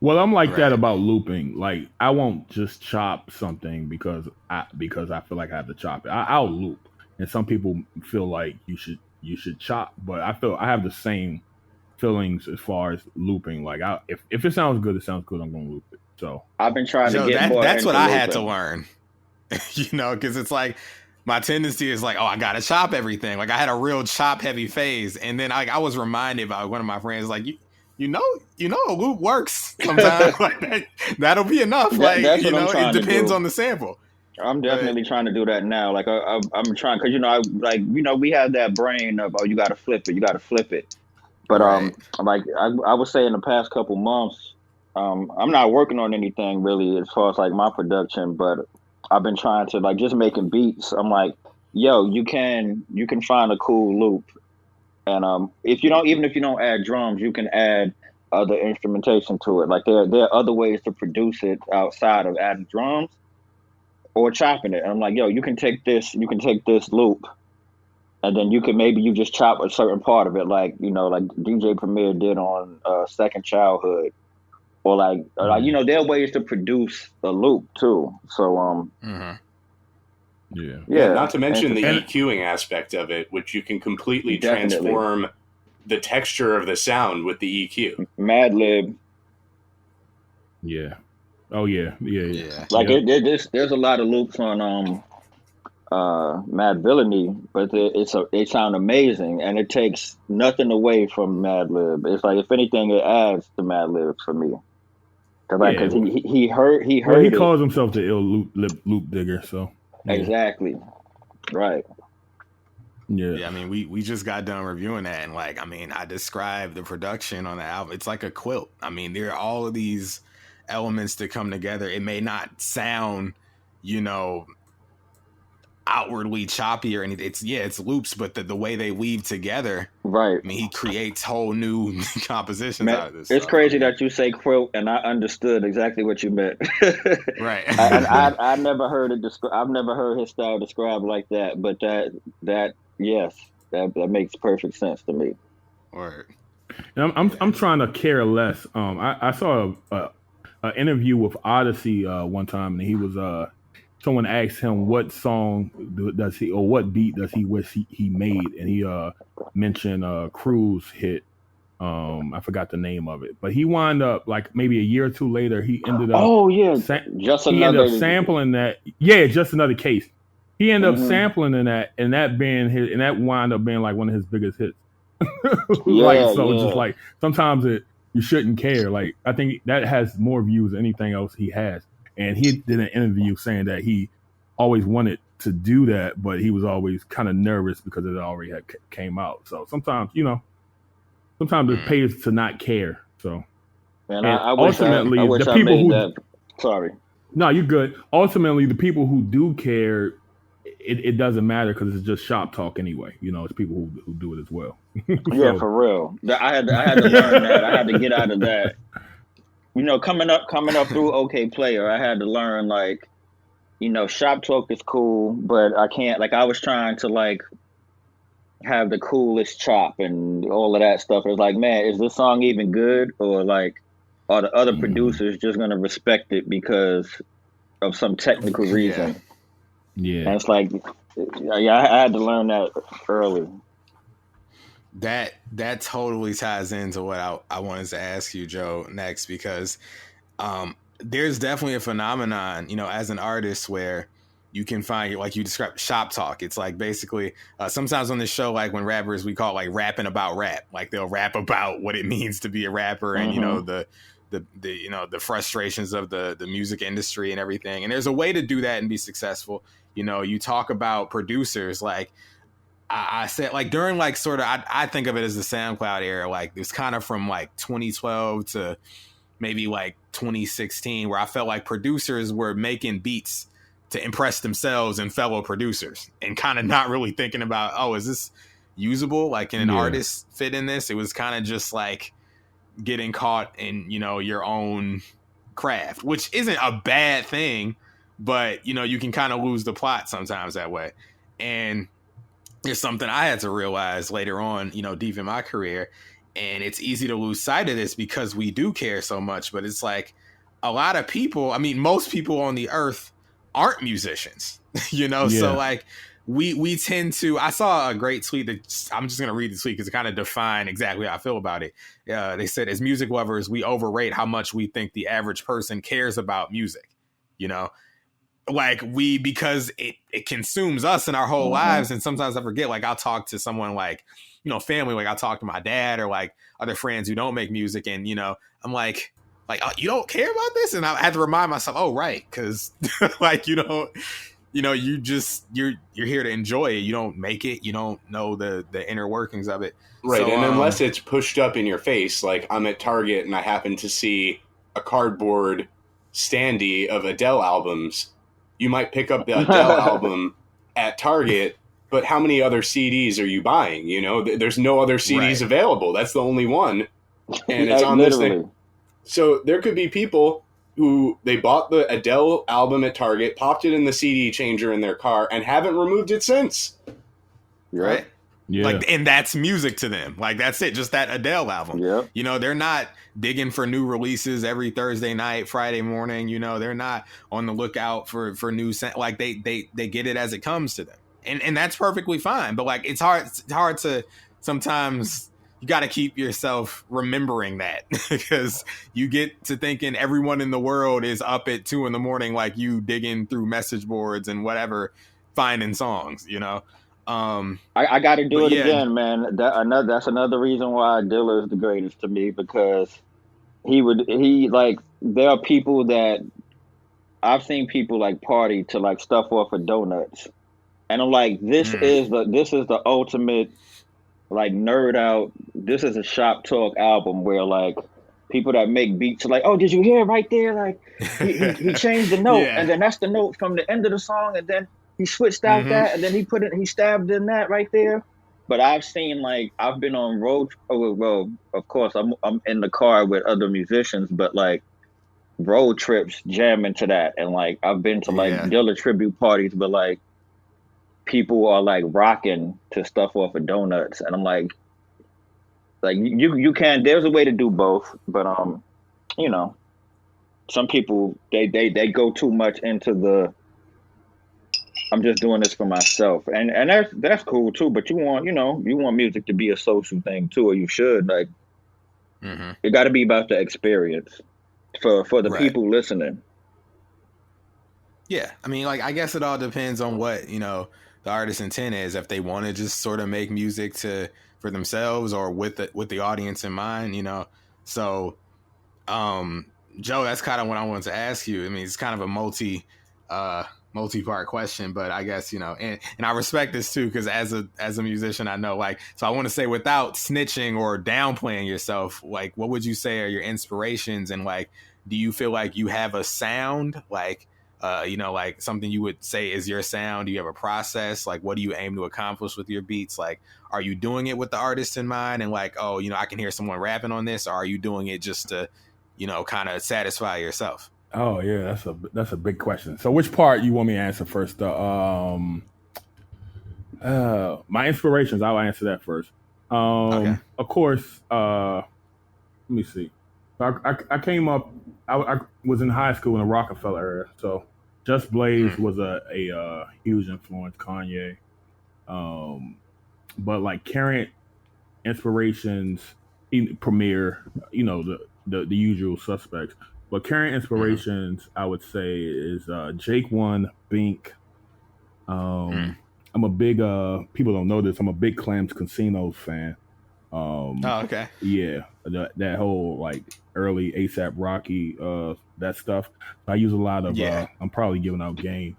Well, I'm like that about looping. Like I won't just chop something because I feel like I have to chop it. I'll loop, and some people feel like you should chop, but I feel I have the same feelings as far as looping. Like if it sounds good, I'm going to loop it. So I've been trying to get more. That's what I had to learn, because it's like my tendency is like, oh, I got to chop everything. Like I had a real chop heavy phase, and then I was reminded by one of my friends, like you know, a loop works sometimes. Like that'll be enough. It depends on the sample. I'm definitely trying to do that now. Like I'm trying, because we have that brain of, oh, you got to flip it. But like I would say in the past couple months, I'm not working on anything really as far as like my production, but I've been trying to like just making beats. I'm like, yo, you can find a cool loop, and if you don't add drums, you can add other instrumentation to it. Like there are other ways to produce it outside of adding drums or chopping it. And I'm like, yo, you can take this loop, and then you just chop a certain part of it, like like DJ Premier did on Second Childhood, or like there are ways to produce a loop too. So yeah. Not to mention the EQing aspect of it, which you can completely transform the texture of the sound with the EQ. Mad Lib. Yeah. Oh yeah. Like there's a lot of loops on Mad Villainy, but they sound amazing, and it takes nothing away from Mad Lib. It's like, if anything, it adds to Mad Lib for me. Because he calls himself the ill loop digger, so exactly right. Yeah, I mean, we just got done reviewing that, and I described the production on the album. It's like a quilt. I mean, there are all of these elements to come together. It may not sound, outwardly choppy or anything. It's loops, but the way they weave together, right? I mean, he creates whole new compositions out of this. It's crazy that you say quilt, and I understood exactly what you meant. Right. I never heard it. I've never heard his style described like that, but that makes perfect sense to me. Word. And I'm trying to care less. I saw an interview with Odyssey one time, and he was someone asked him what song does he, or what beat does he wish he made, and he mentioned Cruz hit. I forgot the name of it, but he wound up like maybe a year or two later. He ended up ended up sampling that. Yeah, Just Another Case. He ended up sampling in that, and that wound up being like one of his biggest hits. It's just like sometimes you shouldn't care. Like I think that has more views than anything else he has. And he did an interview saying that he always wanted to do that, but he was always kind of nervous because it already had came out. So sometimes it pays to not care. So, and ultimately, the people who sorry, no, you're good. Ultimately, the people who do care, it doesn't matter because it's just shop talk anyway. It's people who do it as well. Yeah, for real. I had to learn that. I had to get out of that. Coming up through OK Player, I had to learn, like, shop talk is cool, but I can't, like, I was trying to, like, have the coolest chop and all of that stuff. It was like, man, is this song even good? Or, like, are the other producers just going to respect it because of some technical reason? Yeah. And it's like, I had to learn that early. That totally ties into what I wanted to ask you, Joe, next, because there's definitely a phenomenon, as an artist, where you can find, like you described, shop talk. It's like basically sometimes on this show, like when rappers, we call it like rapping about rap. Like they'll rap about what it means to be a rapper and, the frustrations of the music industry and everything. And there's a way to do that and be successful. You know, you talk about producers, like I said, like during like sort of, I think of it as the SoundCloud era. Like it was kind of from like 2012 to maybe like 2016, where I felt like producers were making beats to impress themselves and fellow producers and kind of not really thinking about, oh, is this usable? Like, can an artist fit in this? It was kind of just like getting caught in, you know, your own craft, which isn't a bad thing, but, you know, you can kind of lose the plot sometimes that way. And it's something I had to realize later on, you know, deep in my career. And it's easy to lose sight of this because we do care so much. But it's like a lot of people, I mean, most people on the earth aren't musicians, you know? Yeah. So like we tend to, I saw a great tweet that I'm just going to read the tweet because it kind of defined exactly how I feel about it. They said, as music lovers, we overrate how much we think the average person cares about music, you know? Like because it consumes us in our whole lives. And sometimes I forget, like I'll talk to someone like, you know, family, like I'll talk to my dad or like other friends who don't make music. And, you know, I'm like, oh, you don't care about this? And I had to remind myself, oh, right. Cause like, you know, you're here to enjoy it. You don't make it. You don't know the inner workings of it. Right. So, and unless it's pushed up in your face, like I'm at Target and I happen to see a cardboard standee of Adele albums, you might pick up the Adele album at Target, but how many other CDs are you buying? You know, there's no other CDs available. That's the only one. And it's on this thing. So there could be people who they bought the Adele album at Target, popped it in the CD changer in their car, and haven't removed it since. Right? Yeah. Like, and that's music to them. Like, that's it. Just that Adele album. Yeah. You know, they're not digging for new releases every Thursday night, Friday morning. You know, they're not on the lookout for new, like they get it as it comes to them. And that's perfectly fine. But like, it's hard to sometimes, you got to keep yourself remembering that because you get to thinking everyone in the world is up at 2 a.m, like you digging through message boards and whatever, finding songs, you know? I got to do it again, man. That's another reason why Dilla is the greatest to me, because there are people that I've seen people like party to like stuff off of donuts, and I'm like, this is the ultimate like nerd out. This is a shop talk album where like people that make beats are like, oh, did you hear it right there? Like he changed the note, and then that's the note from the end of the song, and then he switched out that, and then he stabbed in that right there. But I've seen, like, I've been on road. Well, of course, I'm in the car with other musicians, but like road trips jamming to that, and like I've been to like Dilla tribute parties, but like people are like rocking to stuff off of donuts, and I'm like you can. There's a way to do both, but you know, some people they go too much into the, I'm just doing this for myself, and that's cool too. But you want music to be a social thing too, or you should like. It got to be about the experience for the people listening. Yeah, I mean, like I guess it all depends on what, you know, the artist's intent is. If they want to just sort of make music for themselves or with the audience in mind, you know. So, Joe, that's kind of what I wanted to ask you. I mean, it's kind of a multi-part question, but I guess, you know, and I respect this too, because as a musician, I know, like, so I want to say, without snitching or downplaying yourself, like, what would you say are your inspirations, and like, do you feel like you have a sound, like, you know, like something you would say is your sound? Do you have a process? Like, what do you aim to accomplish with your beats? Like, are you doing it with the artist in mind and like, oh, you know, I can hear someone rapping on this, or are you doing it just to, you know, kind of satisfy yourself? Oh yeah, that's a big question. So which part you want me to answer first? My inspirations, I'll answer that first. Okay. Of course, let me see. I came up, I was in high school in the Rockefeller area, so Just Blaze was a huge influence, Kanye. But like current inspirations, Premier, you know, the usual suspects. But current inspirations, I would say, is Jake One, Bink. I'm a big, people don't know this, I'm a big Clams Casinos fan. Okay. Yeah, that whole like early ASAP Rocky that stuff. I use a lot of. I'm probably giving out game.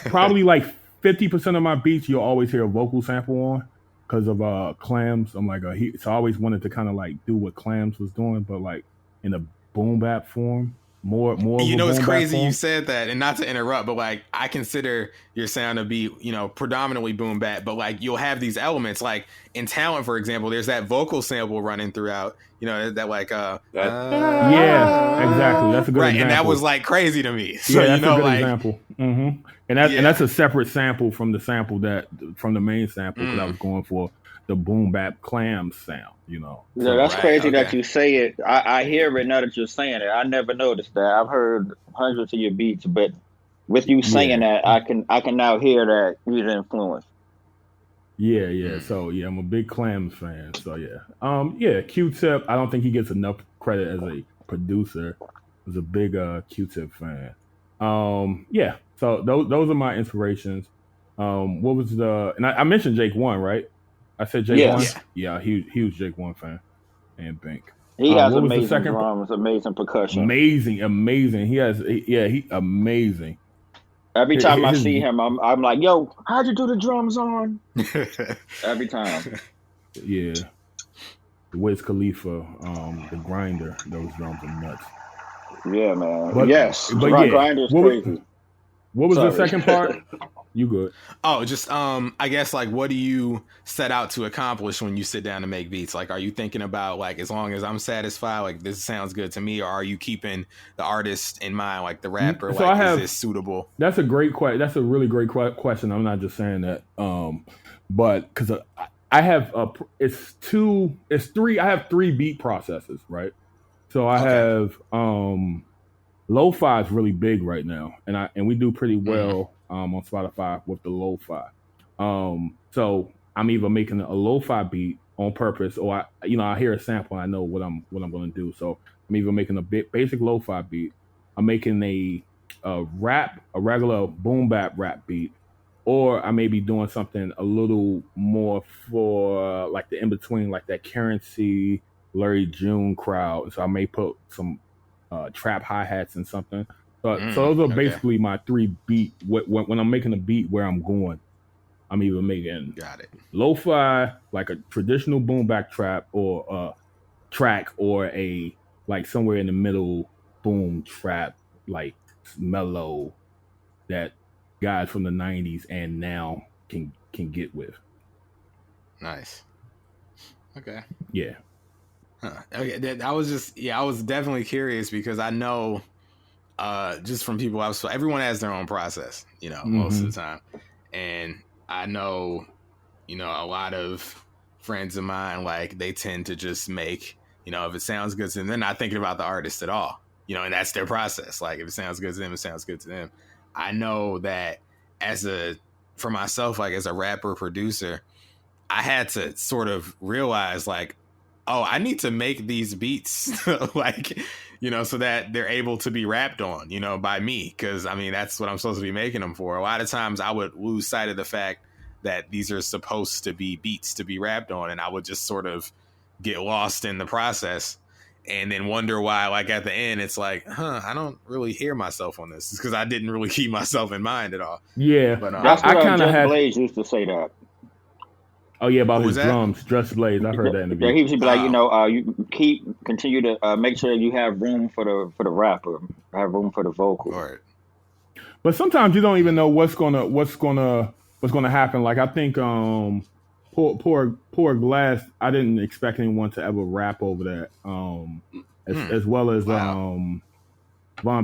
Probably like 50% of my beats you'll always hear a vocal sample on because of Clams. I'm like so I always wanted to kind of like do what Clams was doing, but like in a boom bap form. More. It's crazy you said that, and not to interrupt, but like I consider your sound to be, predominantly boom bap, but like you'll have these elements, like in Talent, for example, there's that vocal sample running throughout, that like yeah, exactly. That's a good example. And that was like crazy to me. So that's a good example. Mm-hmm. And that's a separate sample from the main sample that I was going for. The boom bap clam sound, Yeah, that's crazy that you say it. I hear it now that you're saying it. I never noticed that. I've heard hundreds of your beats, but with you saying that, I can now hear that you're the influence. Yeah. So I'm a big Clams fan. So Q-Tip. I don't think he gets enough credit as a producer. I was a big Q-Tip fan. So those are my inspirations. What was and I mentioned Jake One, right? I said Jake One. Yeah, huge Jake One fan. And Bank. He has amazing drums, amazing percussion. Amazing. He amazing. Every time I see him, I'm like, yo, how'd you do the drums on? Every time. Yeah. The Wiz Khalifa, the Grinder, those drums are nuts. Yeah, man. Grinder's crazy. What was the second part? You good? Oh, just I guess like what do you set out to accomplish when you sit down to make beats? Like, are you thinking about like as long as I'm satisfied, like this sounds good to me, or are you keeping the artist in mind, like the rapper? So is this suitable? That's a great question. That's a really great question. I'm not just saying that, but because I have it's three. I have 3 beat processes, right? So I have lo-fi is really big right now, and we do pretty well. On Spotify with the lo-fi. So I'm either making a lo-fi beat on purpose, or I hear a sample and I know what I'm going to do. So I'm either making a basic lo-fi beat, I'm making a regular boom bap rap beat, or I may be doing something a little more for like the in between, like that Currency, Larry June crowd. So I may put some trap hi-hats and something. So those are basically my 3 beat. When I'm making a beat where I'm going, I'm either making lo-fi, like a traditional boom bap trap, or track, or a like somewhere in the middle boom trap, like mellow, that guys from the 90s and now can get with. Nice. Okay. Yeah. Okay. I was definitely curious because I know. Just from people everyone has their own process, most of the time. And I know, a lot of friends of mine, like they tend to just make, if it sounds good to them, they're not thinking about the artist at all, and that's their process. Like if it sounds good to them, it sounds good to them. I know that for myself, like as a rapper producer, I had to sort of realize like, oh, I need to make these beats like, so that they're able to be rapped on, by me. Cause I mean, that's what I'm supposed to be making them for. A lot of times I would lose sight of the fact that these are supposed to be beats to be rapped on. And I would just sort of get lost in the process and then wonder why, like at the end, it's like, I don't really hear myself on this. It's because I didn't really keep myself in mind at all. Yeah. But that's what Just Blaze used to say that. Oh yeah, about his drums, Just Blaze. I've heard that in the video. Yeah, he used to be like, you continue to make sure you have room for the rapper, have room for the vocal. Right. But sometimes you don't even know what's gonna happen. Like I think Poor Glass, I didn't expect anyone to ever rap over that. As well as Von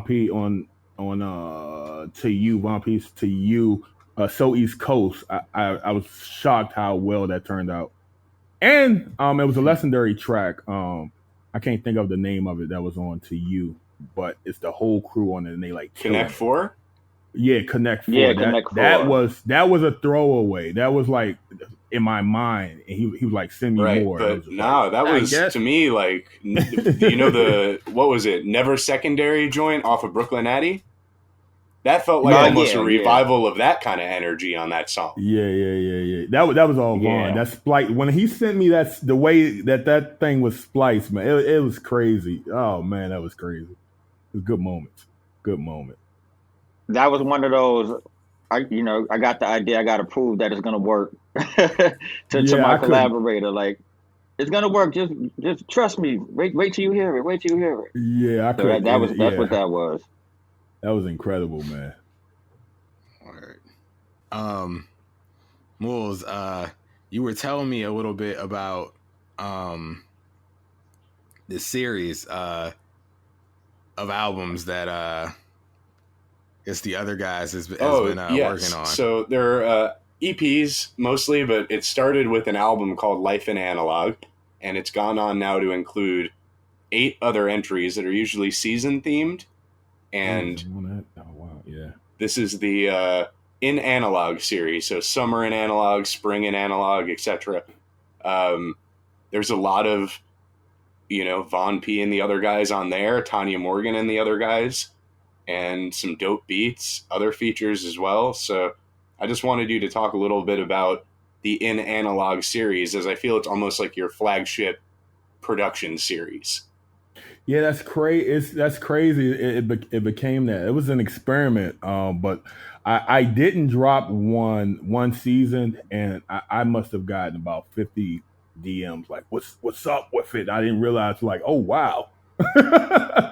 P on To You, Von P's To You. So East Coast, I was shocked how well that turned out, and it was a legendary track. I can't think of the name of it that was on To You, but it's the whole crew on it, and they like Connect 4. Yeah, Connect 4. Yeah, Connect 4. That was a throwaway. That was like in my mind, and he was like, "Send me more." But that was to me like, what was it? Never Secondary joint off of Brooklyn Addy. That felt like almost a revival of that kind of energy on that song. Yeah. That was all Vaughn. That splice. When he sent me the way that thing was spliced, man, it was crazy. Oh man, that was crazy. It was good moments. Good moment. That was one of those. I got the idea. I got to prove that it's gonna work to my collaborator. Like, it's gonna work. Just trust me. Wait till you hear it. Wait till you hear it. Yeah, I could. That's what that was. That was incredible, man. All right. Moulz, you were telling me a little bit about this series of albums that it's the other guys has been working on. So they're EPs mostly, but it started with an album called Life in Analog, and it's gone on now to include 8 other entries that are usually season themed. And this is the In Analog series, so summer in analog, spring in analog, etc. There's a lot of, Von P and the other guys on there, Tanya Morgan and the other guys, and some dope beats, other features as well. So I just wanted you to talk a little bit about the In Analog series, as I feel it's almost like your flagship production series. Yeah, that's crazy. That's crazy. It became that. It was an experiment, but I didn't drop one season, and I must have gotten about 50 DMs like, "What's up with it?" I didn't realize, like, oh wow.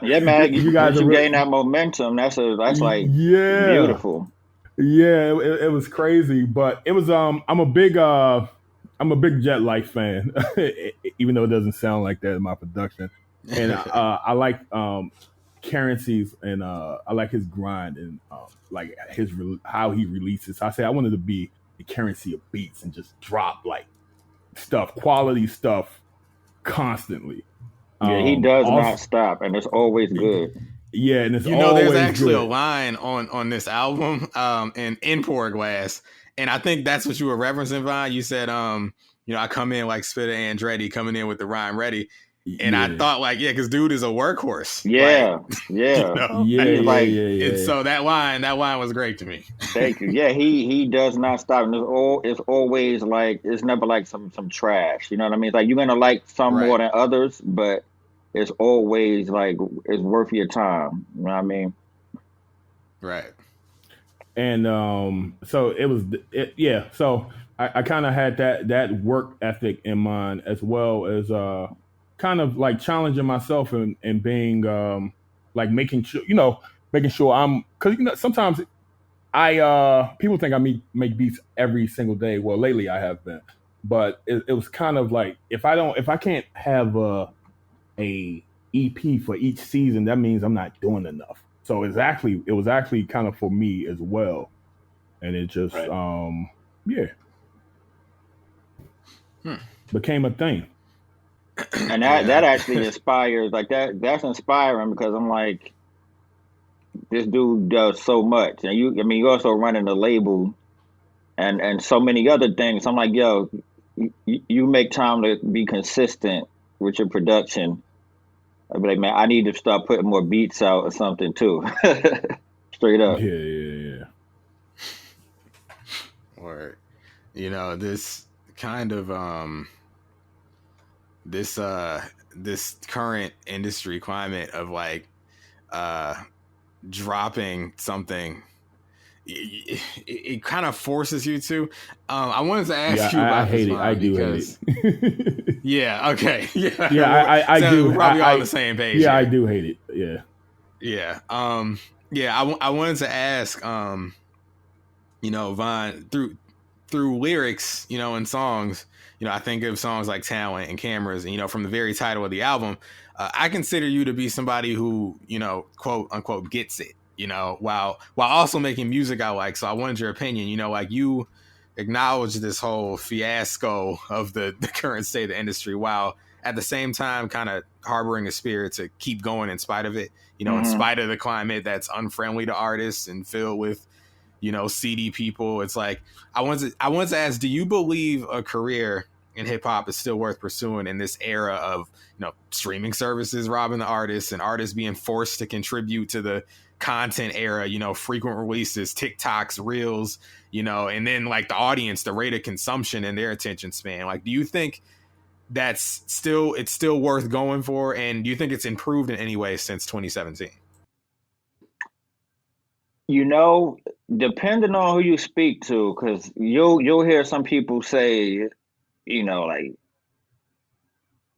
Yeah, man, you guys gain that momentum. That's beautiful. Yeah, it was crazy, but it was. I'm a big Jet Life fan, even though it doesn't sound like that in my production. And I like Currency's, and I like his grind, and like how he releases. I say I wanted to be the Currency of beats and just drop like quality stuff constantly. Yeah, he does not stop, and it's always good. Yeah, and it's always there's actually good. A line on this album in Pour Glass, and I think that's what you were referencing, Vaughn. You said I come in like Spitta Andretti, coming in with the rhyme ready. And I thought, because dude is a workhorse. Yeah, And so that line was great to me. Thank you. Yeah, he does not stop. And it's always like, it's never like some trash. You know what I mean? It's like, you're gonna like some more than others, but it's always like, it's worth your time. You know what I mean? Right. And so it was. So I kind of had that work ethic in mind, as well as kind of like challenging myself and being like making sure I'm, because sometimes people think I make beats every single day. Well, lately I have been, but it was kind of like, if I can't have a EP for each season, that means I'm not doing enough. So it was actually kind of for me as well, and it just became a thing. And that actually inspires, like that's inspiring, because I'm like, this dude does so much, and you also running a label and so many other things. I'm like, yo, you make time to be consistent with your production. I'd be like, man, I need to start putting more beats out or something too. Straight up. Yeah. Or, this kind of this current industry climate of like dropping something, it kind of forces you to. I wanted to ask you about I hate this, it. I do hate it. Yeah. Okay. Yeah. Yeah. I do. We're probably all on the same page. Yeah, here. I do hate it. Yeah. Yeah. I wanted to ask. Vaughn, through lyrics, and songs. I think of songs like Talent and Cameras, and, from the very title of the album, I consider you to be somebody who, quote unquote, gets it, while also making music I like. So I wanted your opinion, like you acknowledge this whole fiasco of the current state of the industry, while at the same time kind of harboring a spirit to keep going in spite of it, in spite of the climate that's unfriendly to artists and filled with, seedy people. It's like, I wanted to ask, do you believe a career in hip hop is still worth pursuing in this era of, streaming services robbing the artists and artists being forced to contribute to the content era, you know, frequent releases, TikToks, Reels, you know, and then like the audience, the rate of consumption and their attention span. Like, do you think it's still worth going for? And do you think it's improved in any way since 2017? You know, depending on who you speak to, because you'll hear some people say, you know, like,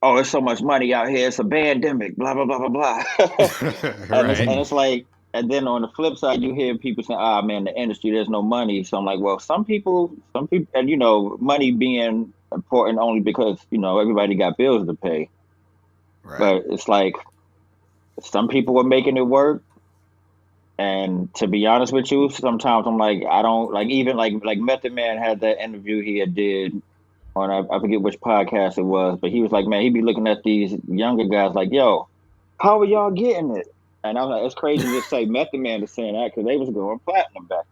oh, there's so much money out here, it's a pandemic, blah blah blah blah blah. and it's like, and then on the flip side, you hear people saying, "Ah, man, the industry, there's no money." So I'm like, well, some people, and you know, money being important only because you know everybody got bills to pay. Right. But it's like some people are making it work. And to be honest with you, sometimes I'm like, I don't like, even like Method Man had that interview he had did on, I forget which podcast it was, but he was like, man, he'd be looking at these younger guys like, yo, how are y'all getting it? And I was like, it's crazy to say Method Man is saying that because they was going platinum back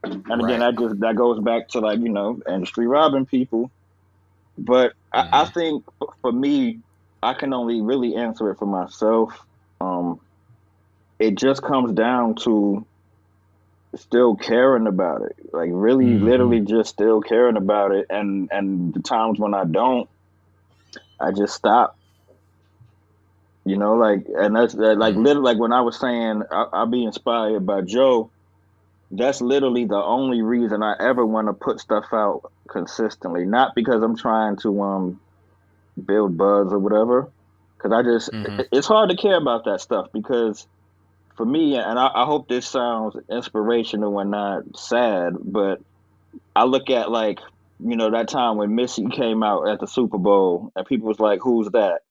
then. And again, that goes back to like, you know, industry robbing people. But I think for me, I can only really answer it for myself. It just comes down to still caring about it, like really, literally just still caring about it. And the times when I don't, I just stop. You know, like, and that's like literally, like when I was saying I'll be inspired by Joe. That's literally the only reason I ever want to put stuff out consistently, not because I'm trying to build buzz or whatever. Because I just it's hard to care about that stuff because. For me, and I hope this sounds inspirational and not sad, but I look at like, you know, that time when Missy came out at the Super Bowl and people was like, who's that?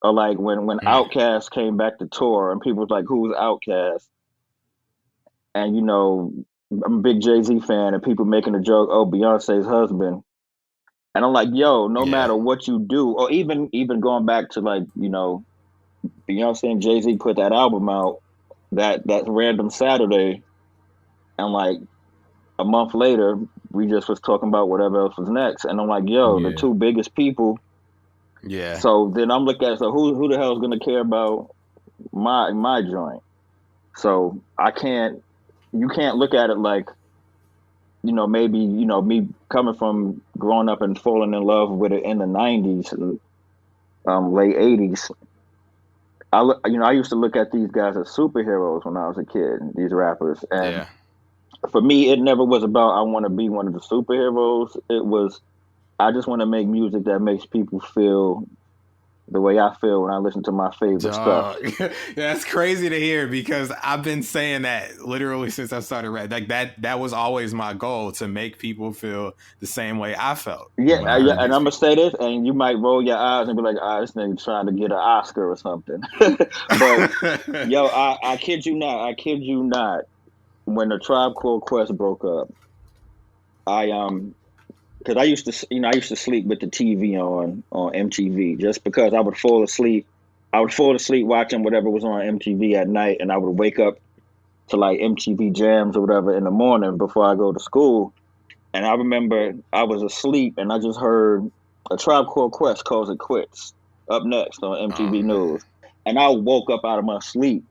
Or like when Outkast came back to tour and people was like, who's Outkast? And, you know, I'm a big Jay-Z fan and people making a joke, oh, Beyonce's husband. And I'm like, yo, no matter what you do, or even going back to like, you know, Beyonce and Jay-Z put that album out, that random Saturday, and like a month later we just was talking about whatever else was next, and I'm like, yo, the two biggest people. So then I'm looking at, so who the hell is gonna care about my joint? So you can't look at it like, you know, maybe, you know, me coming from growing up and falling in love with it in the 90s and late 80s. I used to look at these guys as superheroes when I was a kid, these rappers. And for me, it never was about, I want to be one of the superheroes. It was, I just want to make music that makes people feel the way I feel when I listen to my favorite stuff. That's crazy to hear because I've been saying that literally since I started rap. Like that was always my goal, to make people feel the same way I felt. And I'm gonna say this, and you might roll your eyes and be like, this nigga trying to get an Oscar or something. But yo, I kid you not. When the Tribe Called Quest broke up, because I used to sleep with the TV on MTV just because I would fall asleep. I would fall asleep watching whatever was on MTV at night, and I would wake up to like MTV Jams or whatever in the morning before I go to school. And I remember I was asleep and I just heard A Tribe Called Quest calls it quits up next on MTV News. And I woke up out of my sleep.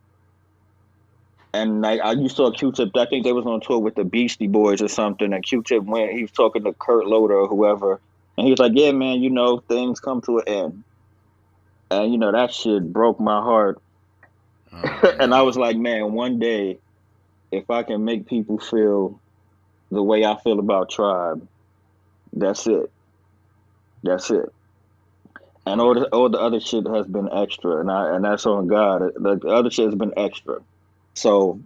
And you saw Q-Tip, I think they was on tour with the Beastie Boys or something, and Q-Tip he was talking to Kurt Loder or whoever, and he was like, yeah, man, you know, things come to an end. And, you know, that shit broke my heart. And I was like, man, one day, if I can make people feel the way I feel about Tribe, that's it. That's it. And all the other shit has been extra, and that's on God. The other shit has been extra. So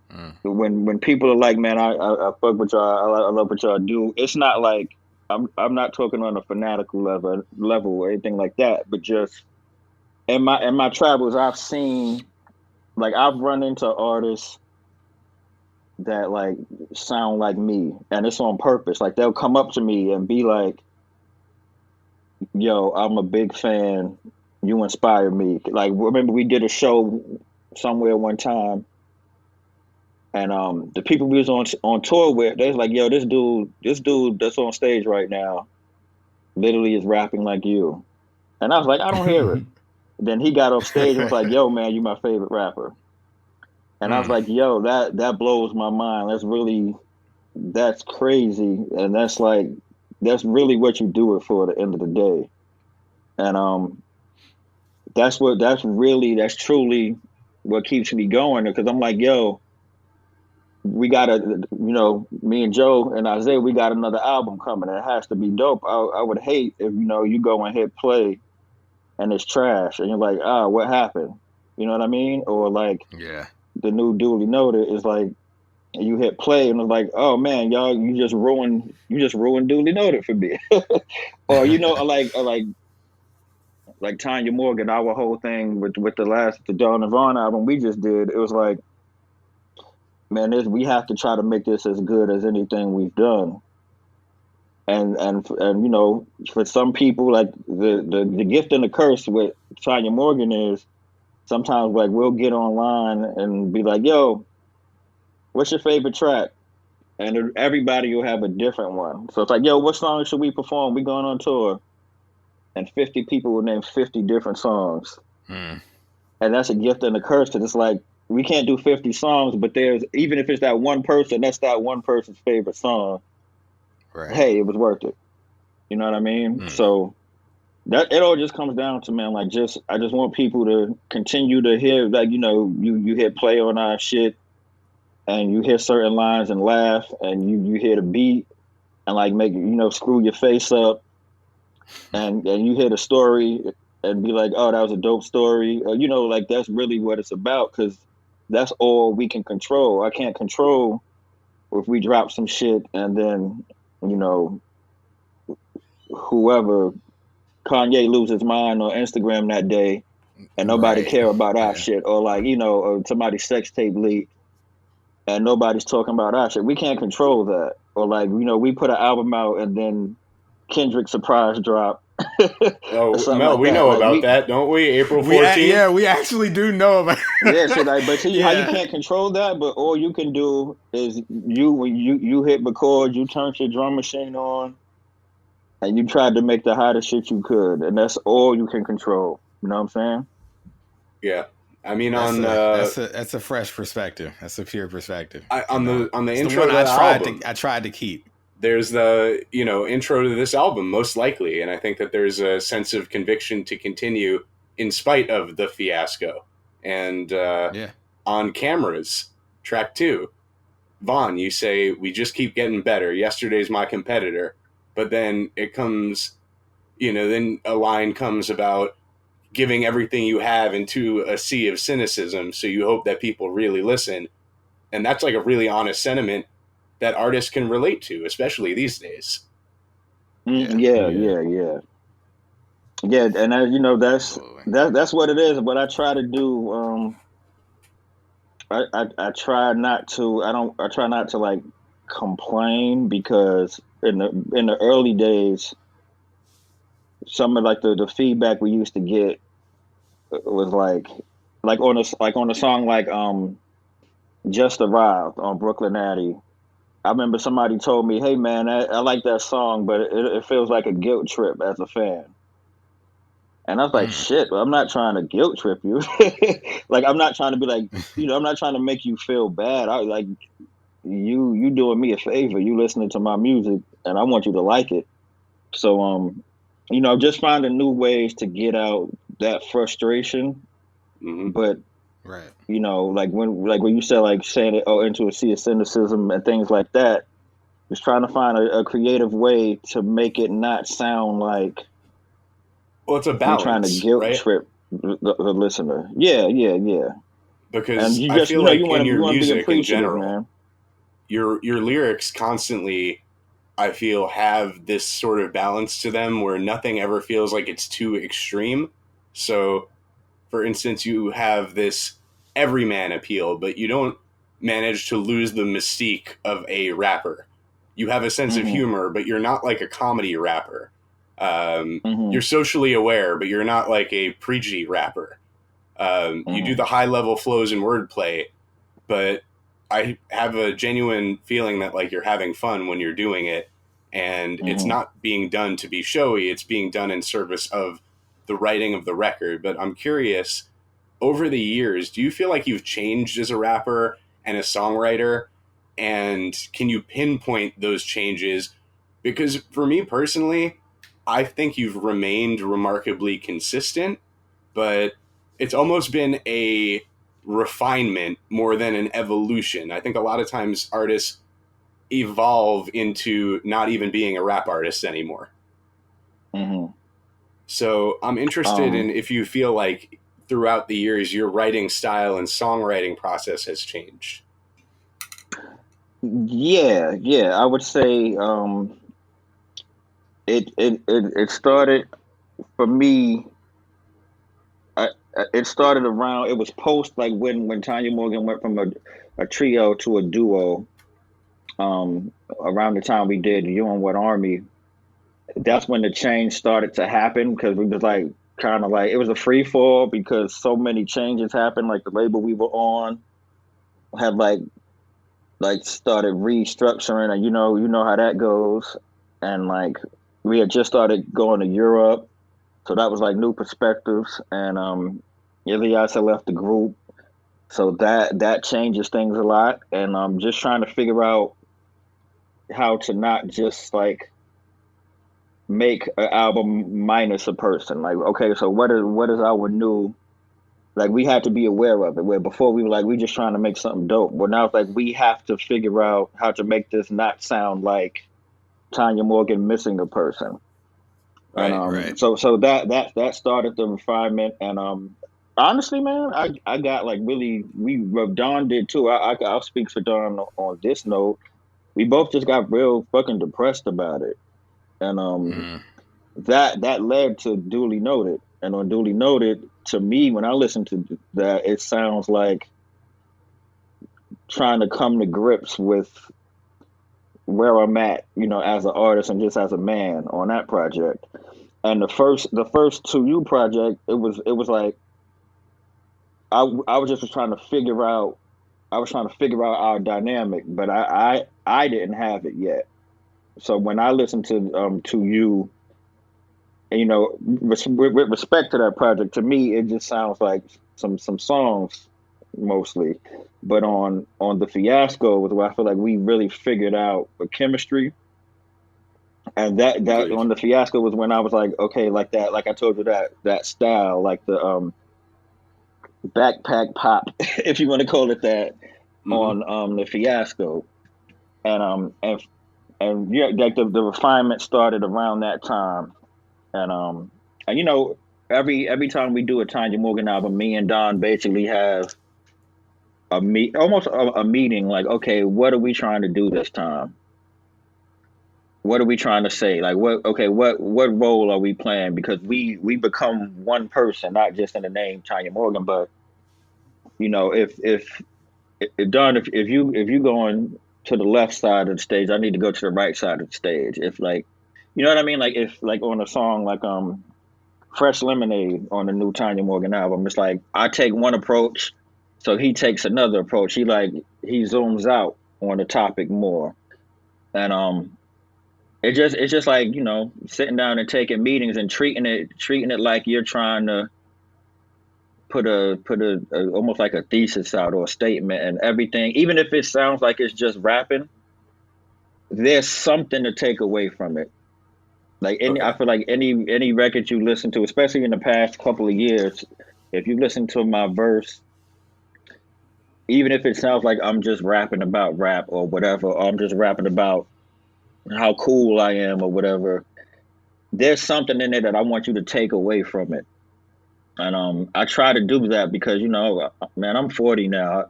when people are like, man, I fuck with y'all, I love what y'all do, it's not like I'm not talking on a fanatical level or anything like that, but just in my travels, I've seen, like, I've run into artists that like sound like me, and it's on purpose. Like, they'll come up to me and be like, yo, I'm a big fan, you inspire me. Like, remember we did a show somewhere one time, and the people we was on tour with, they was like, yo, this dude that's on stage right now literally is rapping like you. And I was like, I don't hear it. Then he got off stage and was like, yo, man, you my favorite rapper. And I was like, yo, that blows my mind. That's crazy. And that's really what you do it for at the end of the day. And that's truly what keeps me going, because I'm like, yo, we gotta, me and Joe and Isaiah, we got another album coming. It has to be dope. I would hate if, you go and hit play and it's trash and you're like, what happened? You know what I mean? Or like, the new Duly Noted is like, you hit play and it's like, oh man, y'all, you just ruined Duly Noted for me. Or like Tanya Morgan, our whole thing with the Dawn of Vaughn album we just did, it was like, man, we have to try to make this as good as anything we've done. And for some people, like the gift and the curse with Tanya Morgan is sometimes like we'll get online and be like, yo, what's your favorite track? And everybody will have a different one. So it's like, yo, what song should we perform? We going on tour. And 50 people will name 50 different songs. And that's a gift and a curse, because it's like, we can't do 50 songs, but even if it's that one person, that's that one person's favorite song. Right. Hey, it was worth it. You know what I mean? So that it all just comes down to, man, like, I just want people to continue to hear, like, you hit play on our shit and you hear certain lines and laugh, and you hear the beat and like make, screw your face up, and you hear the story and be like, oh, that was a dope story. Like, that's really what it's about, because that's all we can control. I can't control if we drop some shit and then, whoever, Kanye loses his mind on Instagram that day and nobody care about our shit, or like, or somebody's sex tape leak and nobody's talking about our shit. We can't control that. Or like, we put an album out and then Kendrick surprise drop. Oh, Mel, like we know about that, don't we? April 14th? We actually do know about Yeah, so like, but see how you can't control that, but all you can do is when you hit record, you turn your drum machine on and you tried to make the hottest shit you could, and that's all you can control. You know what I'm saying? Yeah. I mean, that's a fresh perspective. That's a pure perspective. On the intro to the album, I tried to keep. There's the intro to this album, most likely, and I think that there's a sense of conviction to continue in spite of the fiasco. And on Cameras, track 2, Vaughn, you say, we just keep getting better. Yesterday's my competitor. But then it comes, then a line comes about giving everything you have into a sea of cynicism, so you hope that people really listen. And that's like a really honest sentiment that artists can relate to, especially these days. Yeah, and that's what it is. What I try to do, I try not to like complain, because in the early days, some of like the feedback we used to get was like on a song like Just Arrived on Brooklyn Addy. I remember somebody told me, hey man, I like that song, but it feels like a guilt trip as a fan. And I was like, shit, I'm not trying to guilt trip you. Like, I'm not trying to be like, I'm not trying to make you feel bad. I like you doing me a favor. You listening to my music and I want you to like it. So, just finding new ways to get out that frustration. But, like when you said, like saying it into a sea of cynicism and things like that, just trying to find a creative way to make it not sound like, well, it's a balance, trying to guilt trip the listener. Yeah. Because and I feel like in your music in general, man, your lyrics constantly, I feel, have this sort of balance to them where nothing ever feels like it's too extreme. So, for instance, you have this everyman appeal, but you don't manage to lose the mystique of a rapper. You have a sense of humor, but you're not like a comedy rapper. You're socially aware, but you're not like a preachy rapper. You do the high level flows and wordplay, but I have a genuine feeling that like you're having fun when you're doing it, and it's not being done to be showy. It's being done in service of the writing of the record. But I'm curious, over the years, do you feel like you've changed as a rapper and a songwriter? And can you pinpoint those changes? Because for me personally, I think you've remained remarkably consistent, but it's almost been a refinement more than an evolution. I think a lot of times artists evolve into not even being a rap artist anymore. Mm-hmm. So I'm interested in if you feel like throughout the years your writing style and songwriting process has changed. Yeah, I would say it started for me. It started around. It was post like when Tanya Morgan went from a trio to a duo. Around the time we did You and What Army, that's when the change started to happen, because we was like kind of like it was a free fall because so many changes happened. Like the label we were on had like started restructuring, and you know how that goes. And like we had just started going to Europe, so that was like new perspectives. And Ilyas had left the group, so that changes things a lot. And I'm just trying to figure out how to not just like make an album minus a person. Like, okay, so what is our new, like we had to be aware of it, where before we were like we just trying to make something dope. But now it's like we have to figure out how to make this not sound like Tanya Morgan missing a person. Right, And right. so that started the refinement. And honestly, man, I got like really, Don did too. I'll speak for Don on this note. We both just got real fucking depressed about it. And that led to Duly Noted. And on Duly Noted, to me, when I listen to that, it sounds like trying to come to grips with where I'm at, as an artist and just as a man on that project. And the first 2U project, it was like I was just trying to figure out our dynamic, but I didn't have it yet. So when I listened to 2U, with respect to that project, to me it just sounds like some songs mostly. But on the Fiasco was where I feel like we really figured out the chemistry. And that on the Fiasco was when I was like, okay, like that, like I told you, that style, like the backpack pop, if you want to call it that, on the Fiasco. And yeah, like the refinement started around that time. And every time we do a Tanya Morgan album, me and Don basically have almost a meeting, like, okay, what are we trying to do this time? What are we trying to say? Like, what role are we playing? Because we become one person, not just in the name Tanya Morgan, but if Don, if you going to the left side of the stage, I need to go to the right side of the stage. If like, you know what I mean? Like if like on a song like Fresh Lemonade on the new Tanya Morgan album, it's like I take one approach, so he takes another approach. He zooms out on the topic more. And it's just like, sitting down and taking meetings and treating it like you're trying to put a almost like a thesis out or a statement, and everything, even if it sounds like it's just rapping, there's something to take away from it. Like I feel like any record you listen to, especially in the past couple of years, if you listen to my verse, even if it sounds like I'm just rapping about rap or whatever, or I'm just rapping about how cool I am or whatever, there's something in it that I want you to take away from it. And I try to do that because, man, I'm 40 now.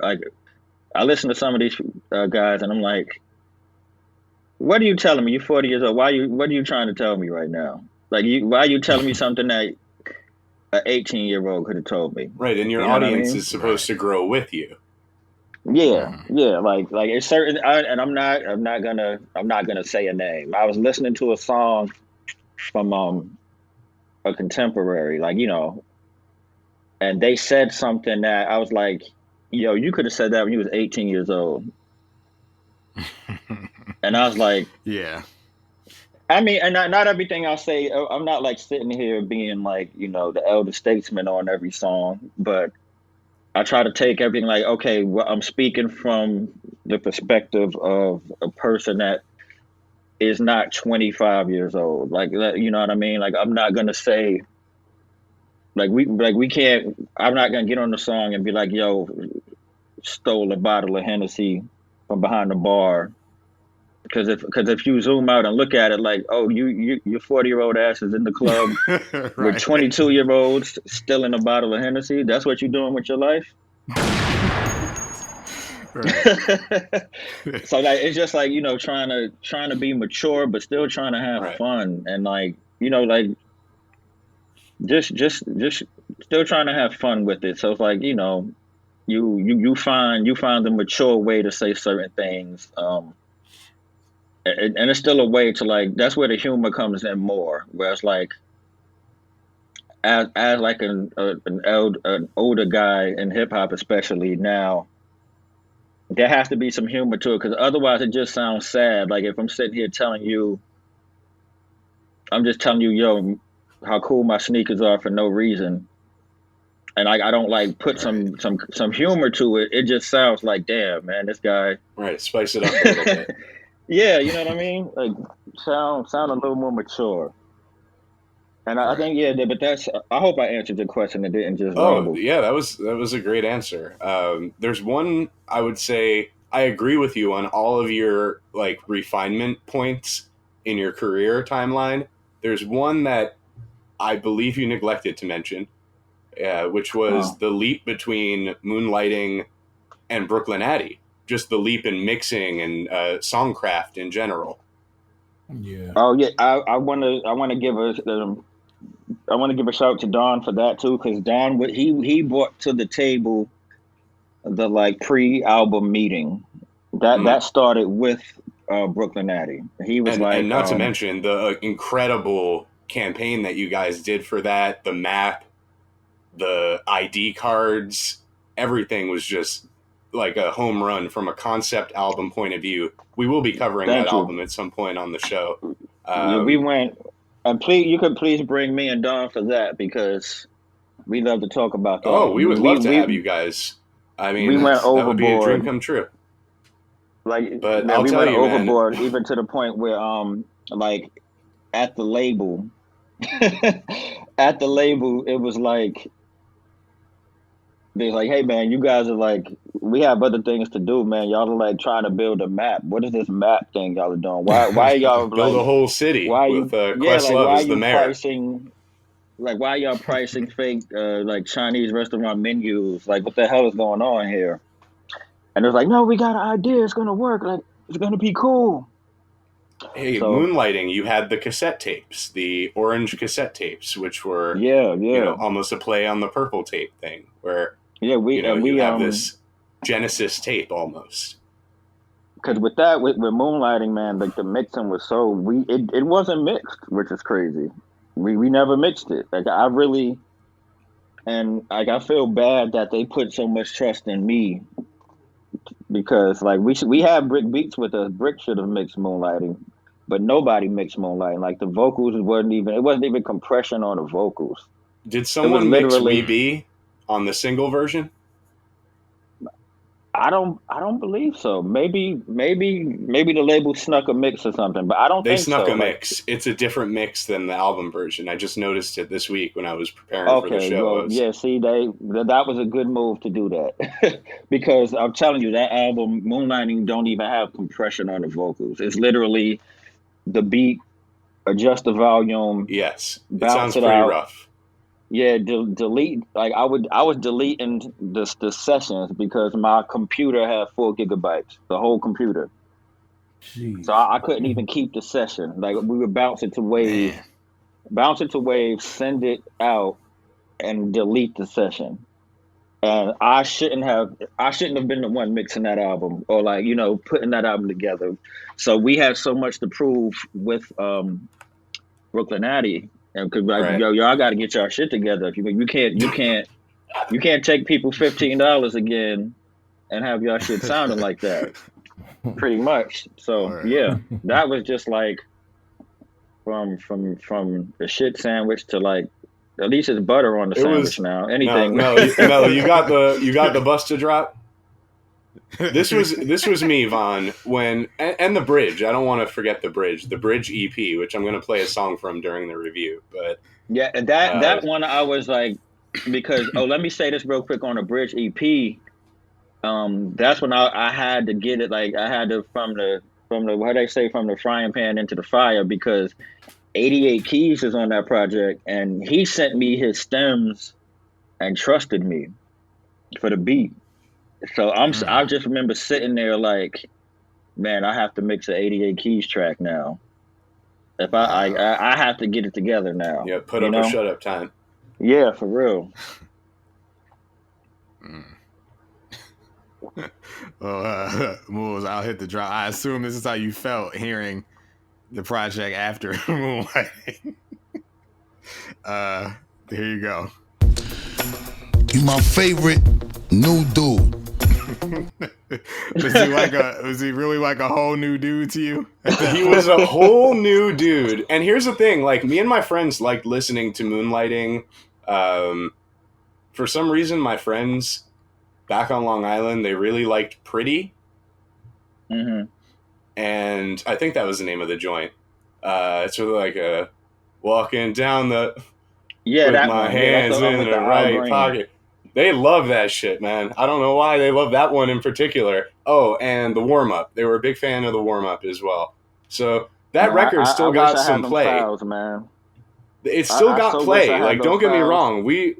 I listen to some of these guys and I'm like, what are you telling me? You're 40 years old. What are you trying to tell me right now? Like, why are you telling me something that an 18-year-old could have told me? Right, and your audience is supposed to grow with you. Yeah, like it's certain. And I'm not gonna say a name. I was listening to a song from a contemporary, and they said something that I was like, yo, you could have said that when you was 18 years old. And I was like, yeah. I mean, and not everything I say, I'm not like sitting here being like, the elder statesman on every song, but I try to take everything like, okay, well, I'm speaking from the perspective of a person that is not 25 years old. Like, you know what I mean? Like, I'm not gonna say we can't. I'm not gonna get on the song and be like, yo, stole a bottle of Hennessy from behind the bar. Because if you zoom out and look at it, like, oh, your 40-year-old ass is in the club right. with 22-year-olds stealing a bottle of Hennessy. That's what you're doing with your life. So like, it's just like, you know, trying to be mature, but still trying to have fun, and like, you know, like just still trying to have fun with it. So it's like, you know, you find the mature way to say certain things. And it's still a way to, like, that's where the humor comes in more, where it's like, as like an older guy in hip hop, especially now, there has to be some humor to it, because otherwise it just sounds sad. Like, if I'm sitting here I'm just telling you, yo, how cool my sneakers are for no reason, and I don't like put some humor to it. It just sounds like, damn, man, this guy. Right, spice it up a little bit. Yeah, you know what I mean? Like, sound a little more mature. And I think, yeah, but that's. I hope I answered your question and didn't just. Oh, yeah, that was a great answer. There's one I would say I agree with you on all of your like refinement points in your career timeline. There's one that I believe you neglected to mention, which was the leap between Moonlighting and Brooklyn Addy. Just the leap in mixing and songcraft in general. Yeah. Oh yeah, I want to give a shout out to Don for that too, because Don he brought to the table the like pre-album meeting that started with Brooklyn Addy. He was and not to mention the incredible campaign that you guys did for that, the map, the ID cards, everything was just like a home run from a concept album point of view. We will be covering that album at some point on the show. We went, and please, you could please bring me and Don for that, because we love to talk about that. Oh, we would love to have you guys. I mean, we went overboard. That would be a dream come true. Like, but man, we went overboard, man. Even to the point where, like, at the label, it was like, they're like, hey man, you guys are like, we have other things to do, man. Y'all are like trying to build a map. What is this map thing y'all are doing? Why are y'all build a whole city? Why with Questlove as the mayor? Why are y'all pricing fake like Chinese restaurant menus? Like, what the hell is going on here? And it's like, no, we got an idea. It's gonna work. Like, it's gonna be cool. Hey, Moonlighting, you had the cassette tapes, the orange cassette tapes, which were you know, almost a play on the purple tape thing, where we have this Genesis tape almost. Because with Moonlighting, man, like the mixing was it wasn't mixed, which is crazy. We never mixed it. Like, I feel bad that they put so much trust in me, because like we had Brick Beats with us. Brick should have mixed Moonlighting, but nobody mixed Moonlighting. Like, the vocals wasn't even compression on the vocals. Did someone mix We Be on the single version? I don't believe so. Maybe the label snuck a mix or something, but I don't think so. They snuck a mix. It's a different mix than the album version. I just noticed it this week when I was preparing for the show. Well, yeah, see, that was a good move to do that. Because I'm telling you, that album, Moonlighting, don't even have compression on the vocals. It's literally the beat, adjust the volume. Yes, it sounds pretty rough. Yeah, delete. Like, I was deleting the sessions because my computer had 4 gigabytes, the whole computer. Jeez. So I couldn't even keep the session. Like, we would bounce it to Wave, send it out, and delete the session. And I shouldn't have been the one mixing that album, or like, you know, putting that album together. So we had so much to prove with Brooklyn Addy. And cause like, y'all got to get y'all shit together. If you can't take people $15 again and have y'all shit sounding like that, pretty much. So yeah, that was just like from the shit sandwich to like At least it's butter on the sandwich now. Anything. No, you got the Busta drop. This was me, Vaughn, when and the bridge. I don't want to forget the bridge EP, which I'm going to play a song from during the review. But yeah, that one I was like, because let me say this real quick on the bridge EP. That's when I had to get it. Like I had to from the what they say, from the frying pan into the fire, because 88 Keys is on that project, and he sent me his stems and trusted me for the beat. So I just remember sitting there like, man, I have to mix an 88 Keys track now. If I have to get it together now. Yeah, put up or shut up time. Yeah, for real. Well, Moulz, I'll hit the drop. I assume this is how you felt hearing the project after Moonlighting. Here you go. You my favorite new dude. Was he really like a whole new dude to you? He was a whole new dude. And here's the thing, like, me and my friends liked listening to Moonlighting. For some reason, my friends back on Long Island, they really liked Pretty. Mm-hmm. And I think that was the name of the joint. It's sort of like a walking down the... Yeah, with that my one. hands in the right pocket. They love that shit, man. I don't know why they love that one in particular. Oh, and the warm-up. They were a big fan of the warm-up as well. So that record still got some play. Files, man. It still got play. Like, don't get me wrong. We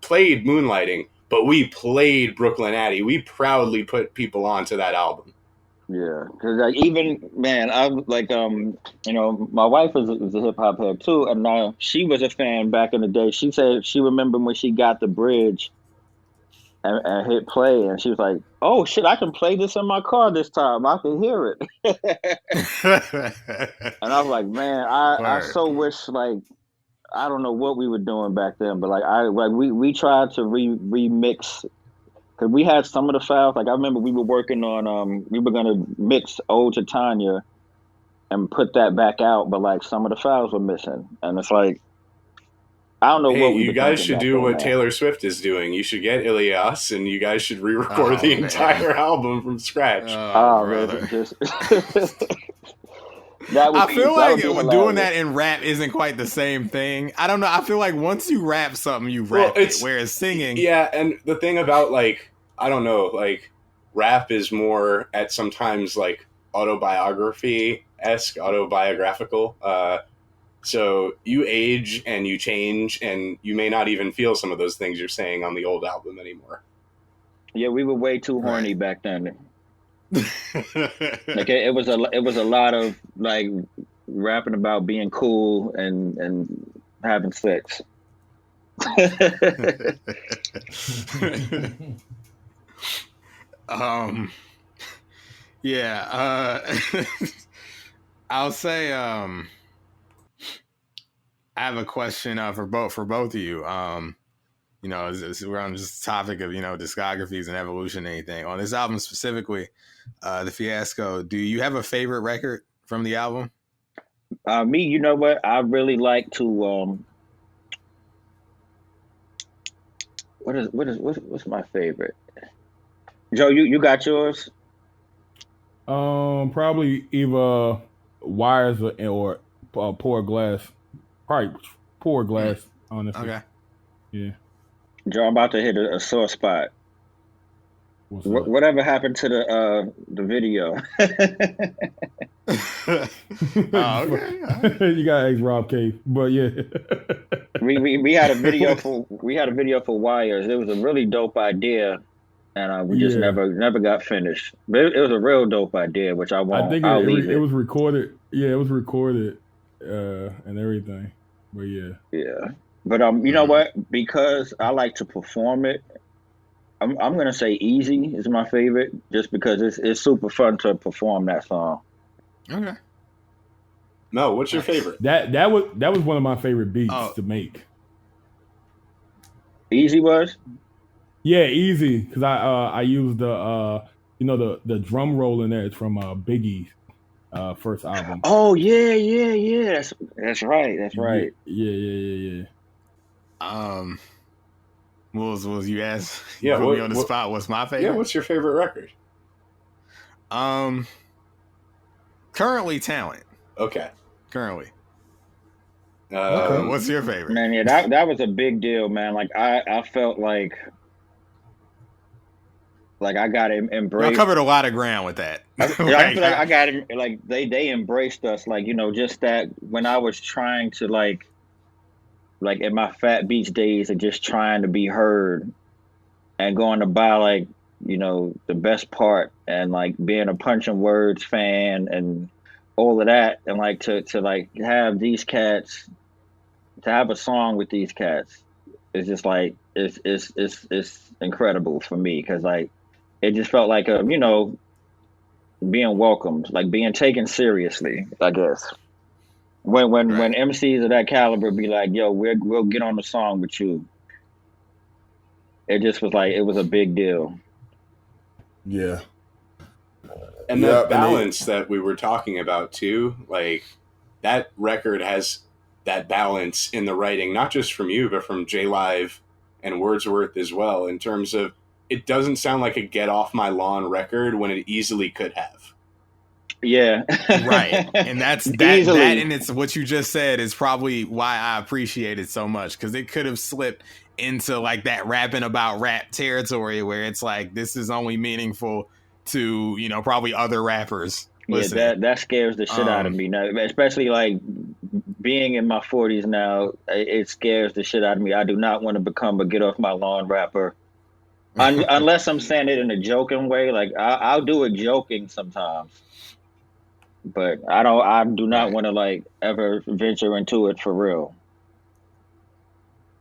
played Moonlighting, but we played Brooklyn Addy. We proudly put people onto that album. Yeah, because like, even, man, I like my wife is a hip hop head too, and she was a fan back in the day. She said she remembered when she got the bridge and hit play, and she was like, "Oh shit, I can play this in my car this time. I can hear it." And I was like, "Man, I so wish, like, I don't know what we were doing back then, but we tried to remix." Because we had some of the files, like I remember we were working on, we were gonna mix Ode to Tanya and put that back out, but like some of the files were missing, and it's like, I don't know what we. You guys should do what Taylor Swift is doing. You should get Ilyas, and you guys should re-record the entire album from scratch. Brother. I feel like doing that in rap isn't quite the same thing. I don't know. I feel like once you rap something, you rap it. Whereas singing, yeah. And the thing about, like, I don't know, like, rap is more at sometimes like autobiography-esque, autobiographical. So you age and you change, and you may not even feel some of those things you're saying on the old album anymore. Yeah, we were way too horny back then. Like it was a lot of like rapping about being cool and having sex. I'll say I have a question for both of you. We're on this topic of, discographies and evolution and anything. On this album specifically, the Fiasco, do you have a favorite record from the album? Me, you know what? I really like to what's my favorite? Joe, you got yours? Probably either Wires or Pour Glass. Probably Pour Glass, honestly. Okay. Yeah. Joe, I'm about to hit a sore spot. Whatever happened to the video? Okay. You got X Rob K, but yeah. we had a video for Wires. It was a really dope idea, and we just never got finished. But it was a real dope idea, which I won't. I think it was recorded. Yeah, it was recorded and everything. But yeah. Yeah. But you know what? Because I like to perform it, I'm gonna say Easy is my favorite, just because it's super fun to perform that song. Okay. No, what's your favorite? That was one of my favorite beats to make. Easy was? Yeah, Easy, because I used the drum roll in there. It's from Biggie's first album. Oh yeah. That's right. Yeah. Moulz, you asked, you put me on the spot. What's my favorite? Yeah, what's your favorite record? Currently Talent. Okay. Currently. Okay. What's your favorite? Man, yeah, that was a big deal, man. Like I felt like I got embraced. I covered a lot of ground with that. I feel like I got him. Like they embraced us. Like, you know, just that when I was trying to like in my Fat Beach days of just trying to be heard and going to buy like, you know, the best part and like being a Punching Words fan and all of that, and like to like have these cats, to have a song with these cats is just like it's incredible for me, because like it just felt like a, you know, being welcomed, like being taken seriously, I guess. When MCs of that caliber be like, yo, we'll get on the song with you. It just was like, it was a big deal. Yeah. And that balance that we were talking about too, like that record has that balance in the writing, not just from you, but from J Live and Wordsworth as well, in terms of it doesn't sound like a get off my lawn record when it easily could have. Yeah. Right. And that's that and it's what you just said is probably why I appreciate it so much, because it could have slipped into like that rapping about rap territory where it's like this is only meaningful to, you know, probably other rappers listening. Yeah, that scares the shit out of me now, especially like being in my 40s now. It scares the shit out of me. I do not want to become a get off my lawn rapper. Unless I'm saying it in a joking way. Like I'll do it joking sometimes, but I do not want to like ever venture into it for real.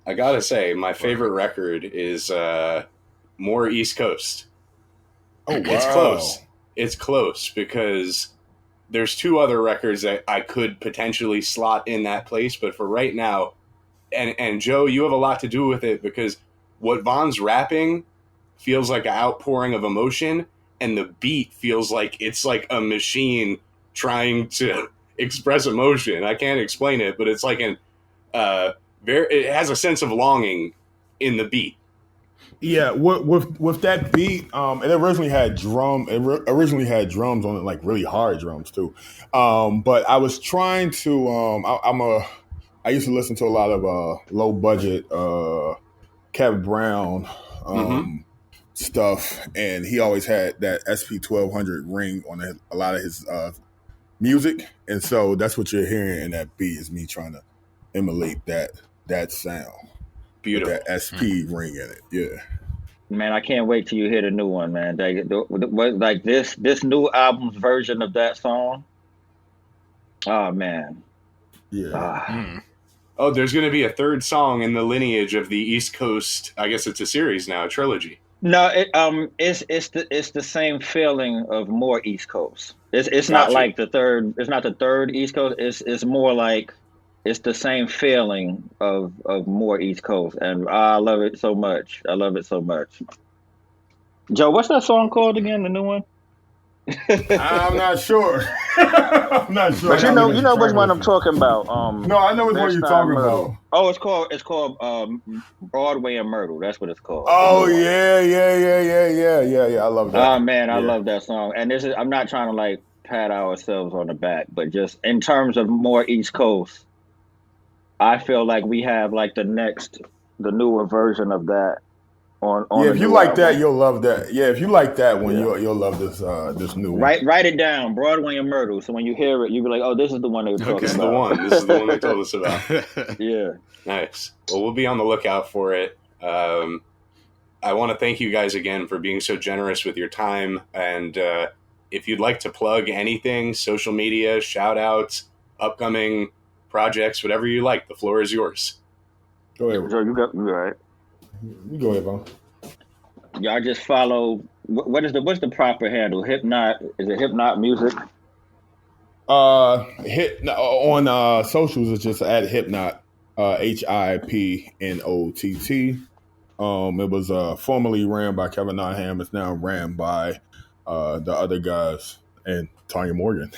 I gotta say, my favorite record is more East Coast. Oh, wow. It's close. It's close because there's two other records that I could potentially slot in that place, but for right now, and Joe, you have a lot to do with it, because what Von's rapping feels like an outpouring of emotion, and the beat feels like it's like a machine trying to express emotion. I can't explain it, but it's like it has a sense of longing in the beat. Yeah, with that beat, it originally had drums on it, like really hard drums too. But I was trying to I used to listen to a lot of low budget Kevin Brown stuff, and he always had that SP1200 ring on a lot of his music, and so that's what you're hearing in that beat is me trying to emulate that sound. Beautiful. With that SP ring in it, yeah. Man, I can't wait till you hear the new one, man. Like this new album's version of that song. Oh man. Yeah. Oh, there's going to be a third song in the lineage of the East Coast. I guess it's a series now, a trilogy. No, it's the same feeling of more East Coast. It's not like the third. It's not the third East Coast. It's more like it's the same feeling of more East Coast, and I love it so much. I love it so much. Joe, what's that song called again? The new one? I'm not sure. I'm not sure. But you know which one I'm talking about. No, I know which one you're talking about. Oh, it's called Broadway and Myrtle. That's what it's called. Oh yeah. I love that. Oh man, I love that song. And I'm not trying to like pat ourselves on the back, but just in terms of more East Coast, I feel like we have like the newer version of that. If you like that, you'll love that. Yeah, if you like that one, you'll love this new one. Write it down, Broadway and Myrtle. So when you hear it, you'll be like, "Oh, this is the one they were talking about." This is the one they told us about. Yeah. Nice. Well, we'll be on the lookout for it. I want to thank you guys again for being so generous with your time. And if you'd like to plug anything, social media, shout outs, upcoming projects, whatever you like, the floor is yours. Go ahead. So you right. You go ahead, Von. Y'all just follow. What's the proper handle? Hypnot. Is it Hypnot Music? On socials, it's just at Hypnot. HIPNOTT. It was formerly ran by Kevin Nottingham. It's now ran by the other guys, and Tanya Morgan.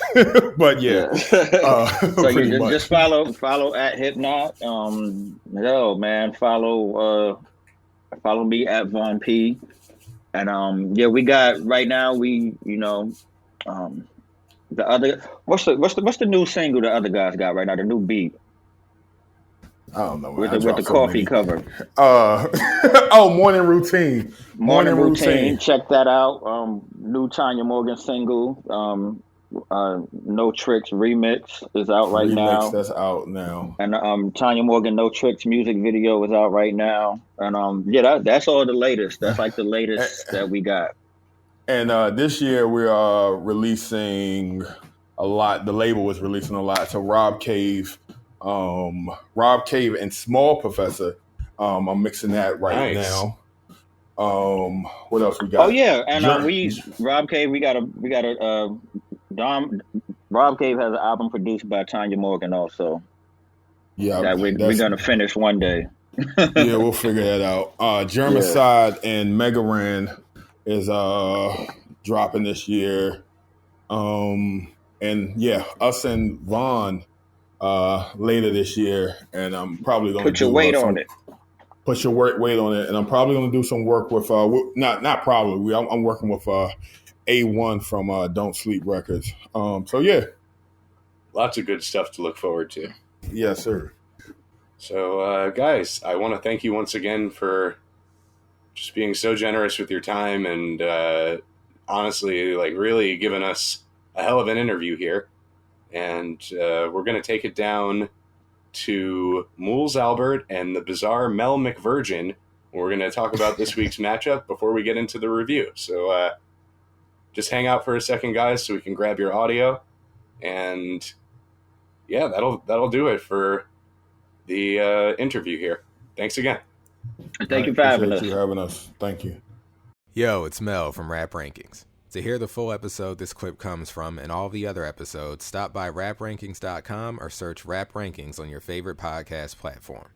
But yeah. So you just follow at Hypnot. Man, follow me at Von P. And we got right now the other what's the new single the other guys got right now, the new beat. I don't know. With the coffee cover. Morning Routine. Morning Routine. Check that out. New Tanya Morgan single. No Tricks remix is out right now. That's out now. And Tanya Morgan No Tricks music video is out right now. And that's all the latest. That's like the latest that we got. And this year we are releasing a lot. The label was releasing a lot. So Rob Cave and Small Professor. I'm mixing that right now. What else we got? Oh yeah, and Rob Cave. Rob Cave has an album produced by Tanya Morgan also. Yeah, that we're gonna finish one day. Yeah, we'll figure that out. Germicide and Megaran is dropping this year. And yeah, us and Vaughn later this year, and I'm probably going to put your weight on it. Put your weight on it, and I'm probably going to do some work with not probably. I'm working with A1 from Don't Sleep Records. So yeah, lots of good stuff to look forward to. Yes, sir. So guys, I want to thank you once again for just being so generous with your time and honestly, like really giving us a hell of an interview here. And we're going to take it down to Moulz Albert and the bizarre Mel McVirgin. We're going to talk about this week's matchup before we get into the review. So just hang out for a second, guys, so we can grab your audio. And yeah, that'll do it for the interview here. Thanks again. Thank you for having us. Thank you. Yo, it's Mel from Rap Rankings. To hear the full episode this clip comes from and all the other episodes, stop by raprankings.com or search Rap Rankings on your favorite podcast platform.